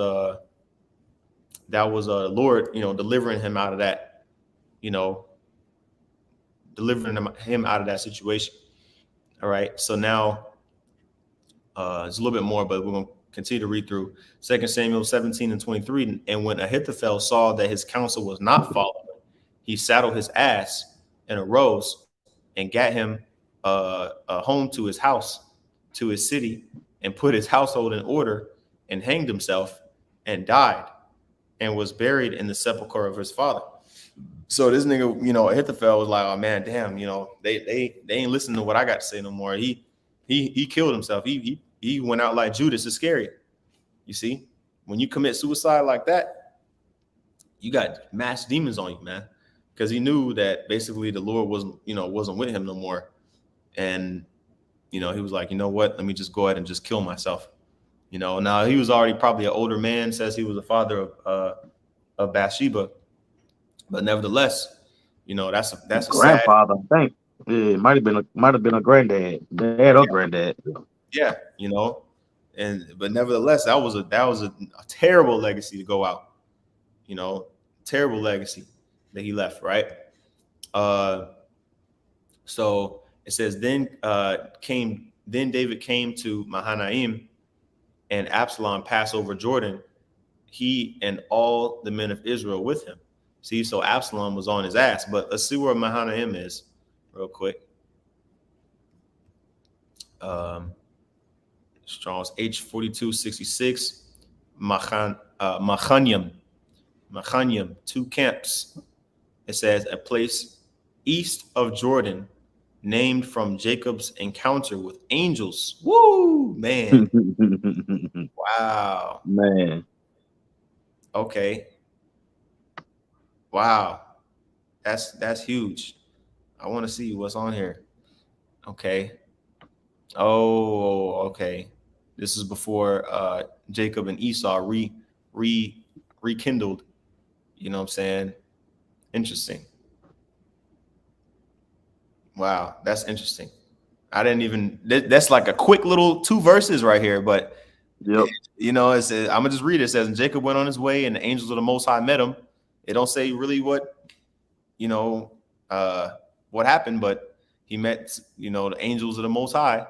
Lord, delivering him out of that, delivering him out of that situation. All right. So now it's a little bit more, but we're going to continue to read through 2 Samuel 17 and 23. And when Ahithophel saw that his counsel was not followed, he saddled his ass and arose and got him home to his house, to his city, and put his household in order, and hanged himself and died, and was buried in the sepulcher of his father. So this nigga, Ahithophel was like, oh man, damn, they ain't listening to what I got to say no more. He he killed himself. He went out like Judas Iscariot. You see, when you commit suicide like that, you got mass demons on you, man. Because he knew that basically the Lord wasn't with him no more, and he was like, you know what? Let me just go ahead and just kill myself. Now he was already probably an older man. Says he was the father of Bathsheba, but nevertheless, that's a grandfather. I think it might have been a granddad, dad or granddad. Yeah, but nevertheless, that was a terrible legacy to go out. Terrible legacy that he left, right? So it says then David came to Mahanaim, and Absalom passed over Jordan, he and all the men of Israel with him. See, so Absalom was on his ass. But let's see where Mahanaim is real quick. Strong's H4266, Mahanaim, 2 camps. It says a place east of Jordan, named from Jacob's encounter with angels. Woo, man. Wow. Man. Okay. Wow. That's huge. I want to see what's on here. Okay. Oh, okay. This is before Jacob and Esau rekindled. You know what I'm saying? Interesting. Wow, that's interesting. I didn't even. That's like a quick little 2 verses right here, but yep. I'm gonna just read it. It says, "And Jacob went on his way, and the angels of the Most High met him." It don't say really what happened, but he met the angels of the Most High,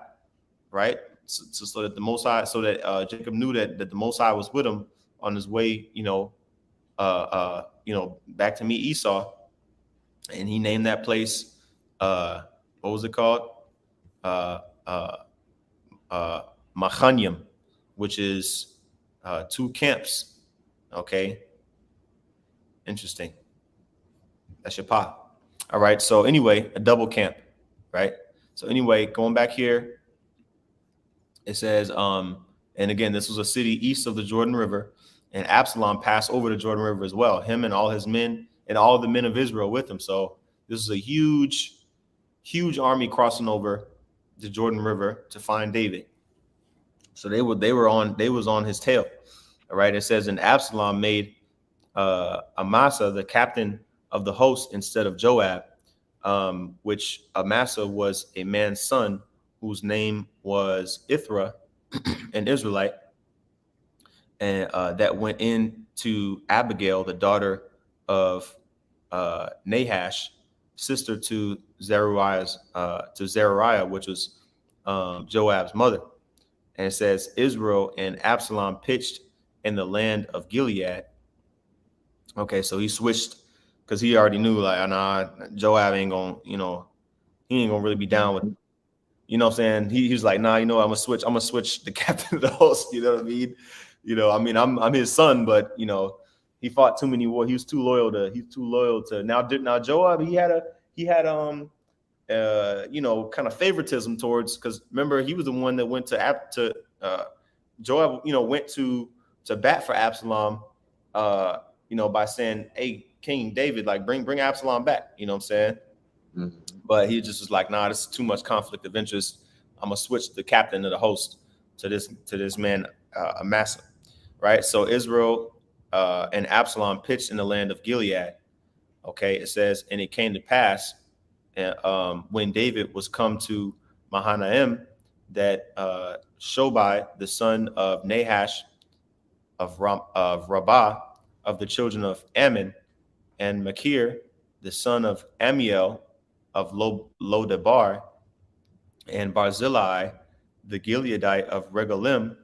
right? So that the Most High, so that Jacob knew that the Most High was with him on his way, back to meet Esau, and he named that place. What was it called? Mahanaim, which is 2 camps. Okay. Interesting. That's your pop. All right. So anyway, a double camp, right? So anyway, going back here, it says, and again, this was a city east of the Jordan River, and Absalom passed over the Jordan River as well, him and all his men and all the men of Israel with him. So this is a huge army crossing over the Jordan River to find David. So they was on his tail. All right. It says, and Absalom made Amasa the captain of the host instead of Joab, which Amasa was a man's son whose name was Ithra, an Israelite, and that went in to Abigail, the daughter of Nahash, sister to Zeruiah, which was Joab's mother. And it says Israel and Absalom pitched in the land of Gilead. Okay, so he switched because he already knew, like, nah, Joab ain't gonna, he ain't gonna really be down with, what I'm saying? He was like, nah, I'm gonna switch the captain of the host. You know what I mean? I'm his son, but he fought too many wars. He's too loyal to now Joab. He had kind of favoritism towards, because remember, he was the one that went to Joab, went to bat for Absalom, by saying, hey, King David, like bring Absalom back, you know what I'm saying? Mm-hmm. But he just was like, nah, this is too much conflict of interest. I'm gonna switch the captain of the host to this man, Amasa, right? So Israel and Absalom pitched in the land of Gilead. Okay, it says, and it came to pass when David was come to Mahanaim, that Shobai, the son of Nahash of Rabbah, of the children of Ammon, and Machir, the son of Amiel of Lodebar, and Barzillai, the Gileadite of Regalim,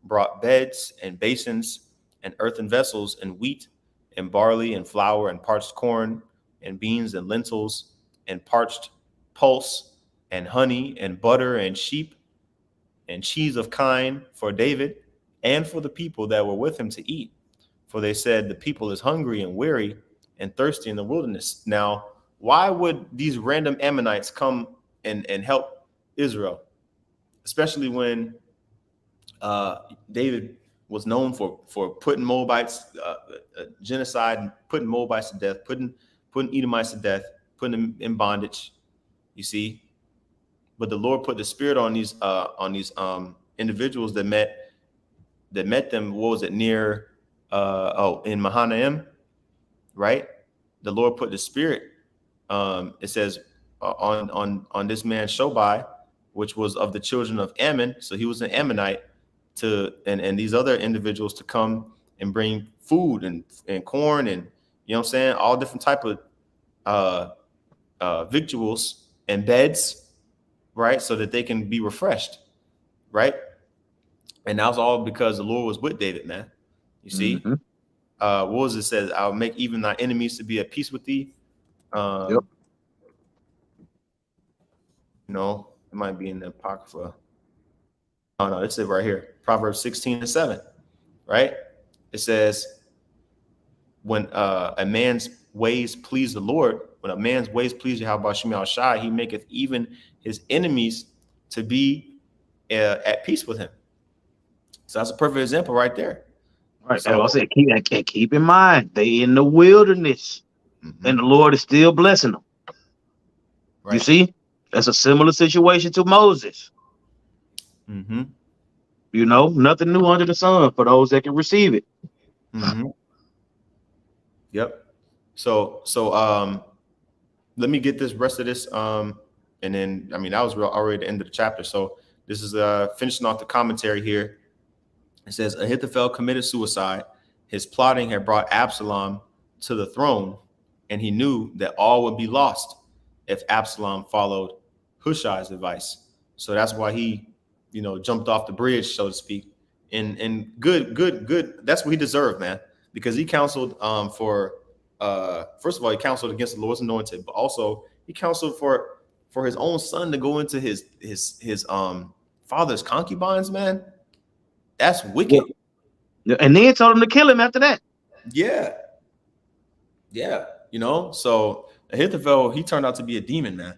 brought beds and basins and earthen vessels and wheat and barley and flour and parched corn and beans and lentils and parched pulse and honey and butter and sheep and cheese of kine for David and for the people that were with him to eat. For they said, the people is hungry and weary and thirsty in the wilderness. Now, why would these random Ammonites come and help Israel? especially when David was known for putting Moabites, genocide, putting Moabites to death, putting Edomites to death, putting them in bondage. You see, but the Lord put the Spirit on these individuals that met them. What was it, near in Mahanaim, right? The Lord put the Spirit. It says on this man Shobai, which was of the children of Ammon, so he was an Ammonite, and these other individuals to come and bring food and corn and, you know what I'm saying, all different type of victuals and beds, right, so that they can be refreshed, right? And that was all because the Lord was with David, man. You see, what was it says? I'll make even thy enemies to be at peace with thee. You know, it might be in the Apocrypha. Oh no, it's it right here. Proverbs 16:7, right? It says, when a man's ways please the Lord, when a man's ways please Yahawashi, he maketh even his enemies to be at peace with him. So that's a perfect example right there. Right. So I said, keep in mind, they in the wilderness, and the Lord is still blessing them. Right. You see, that's a similar situation to Moses. You know, nothing new under the sun for those that can receive it. Yep. So let me get this rest of this, and then, I mean, that was already the end of the chapter. So this is finishing off the commentary here. It says, Ahithophel committed suicide. His plotting had brought Absalom to the throne, and he knew that all would be lost if Absalom followed Hushai's advice. So that's why he, you know, jumped off the bridge, so to speak. And good. That's what he deserved, man, because he counseled for first of all, he counseled against the Lord's anointed, but also he counseled for his own son to go into his father's concubines, man. That's wicked. Yeah. And then told him to kill him after that. Yeah. You know, so Ahithophel, he turned out to be a demon, man.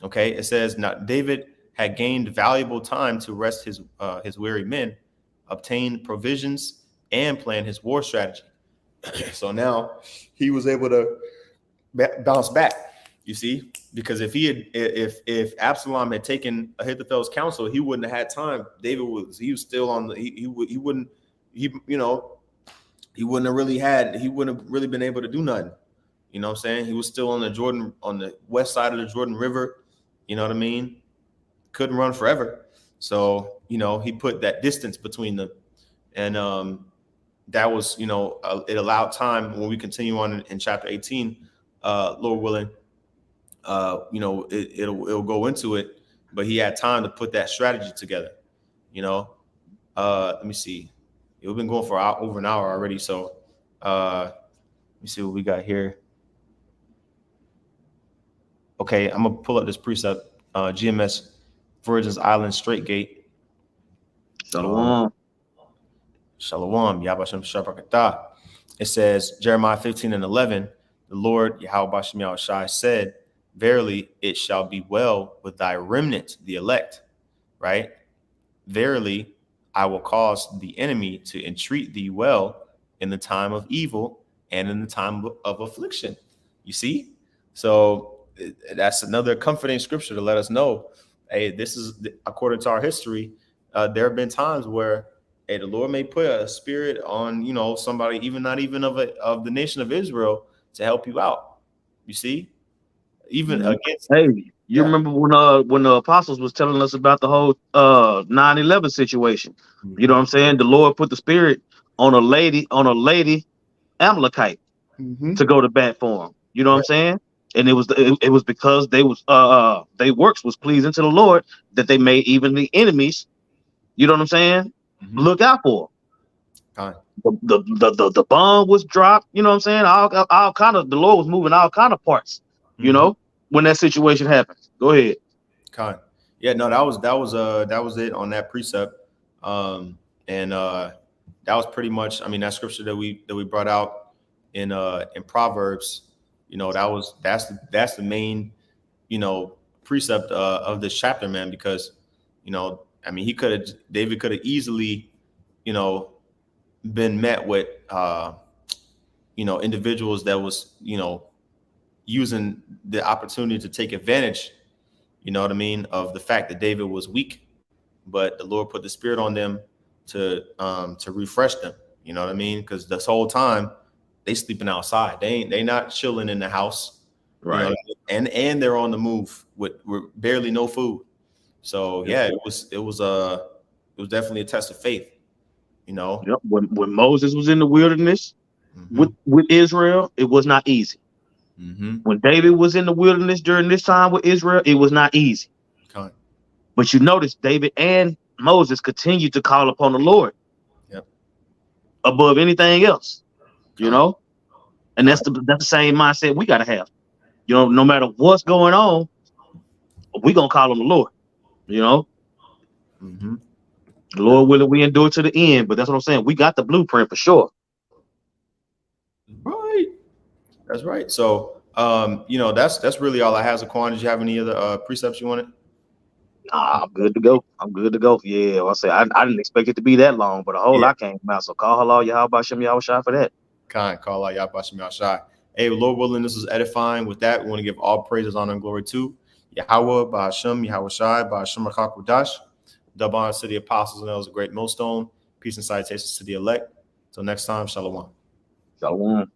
Okay. It says, now David had gained valuable time to rest his weary men, obtain provisions, and plan his war strategy. So now he was able to bounce back, you see, because if Absalom had taken Ahithophel's counsel, he wouldn't have had time. He was still on the, he wouldn't have really been able to do nothing. You know what I'm saying? He was still on the west side of the Jordan River. You know what I mean? Couldn't run forever. So, you know, he put that distance between them. And that was, you know, it allowed time when we continue on in chapter 18, Lord willing, you know, it'll go into it, but he had time to put that strategy together, you know. Let me see. We've been going for over an hour already. So let me see what we got here. Okay, I'm gonna pull up this precept, GMS Virgins Island Straight Gate. Shalom. Shalom. Yahawah Shabbat. It says, Jeremiah 15:11, the Lord Yahawah said, verily it shall be well with thy remnant, the elect, right? Verily I will cause the enemy to entreat thee well in the time of evil and in the time of affliction. You see? So that's another comforting scripture to let us know, hey, this is according to our history. There have been times where, hey, the Lord may put a spirit on, you know, somebody, even not even of the nation of Israel, to help you out. You see, even against. Hey, you remember when the apostles was telling us about the whole 9/11 situation? You know what I'm saying? The Lord put the spirit on a lady Amalekite to go to bat for him. You know what I'm saying? And it was because they works was pleasing to the Lord that they made even the enemies, you know what I'm saying, look out for them. The bomb was dropped, you know what I'm saying? All kind of, the Lord was moving all kind of parts, you know, when that situation happens. Go ahead. Yeah, no, that was it on that precept. And that was pretty much, I mean, that scripture that we brought out in Proverbs, you know, that's the main, you know, precept of this chapter, man, because, you know, I mean, David could have easily, you know, been met with, you know, individuals that was, you know, using the opportunity to take advantage, you know what I mean, of the fact that David was weak, but the Lord put the spirit on them to refresh them, you know what I mean? Because this whole time they sleeping outside. They not chilling in the house, Right. You know what I mean? And they're on the move with barely no food. So yeah, it was definitely a test of faith, you know. Yep. When Moses was in the wilderness with Israel, it was not easy. When David was in the wilderness during this time with Israel, it was not easy. Okay. But you notice David and Moses continued to call upon the Lord above anything else, you know, and that's the same mindset we got to have. You know, no matter what's going on, we're going to call on the Lord, you know. Lord willing, we endure to the end, but that's what I'm saying. We got the blueprint for sure. Right. That's right. So, you know, that's really all I have. Zaquan, did you have any other precepts you wanted? Nah, I'm good to go. I'm good to go. Yeah, I say I didn't expect it to be that long, but a whole lot came out. So call Halal, Yahawah, Shem, Yahawashi for that. Call out Yahawah, Shem, Yahawashi. Hey, Lord willing, this was edifying. With that, we want to give all praises, honor, and glory to Yahawah, Bahashem, Yahawashi, Bahashem, Qadash. Double honor to the apostles and elders, a great millstone. Peace and salutations to the elect. Till next time, shalom. Shalom.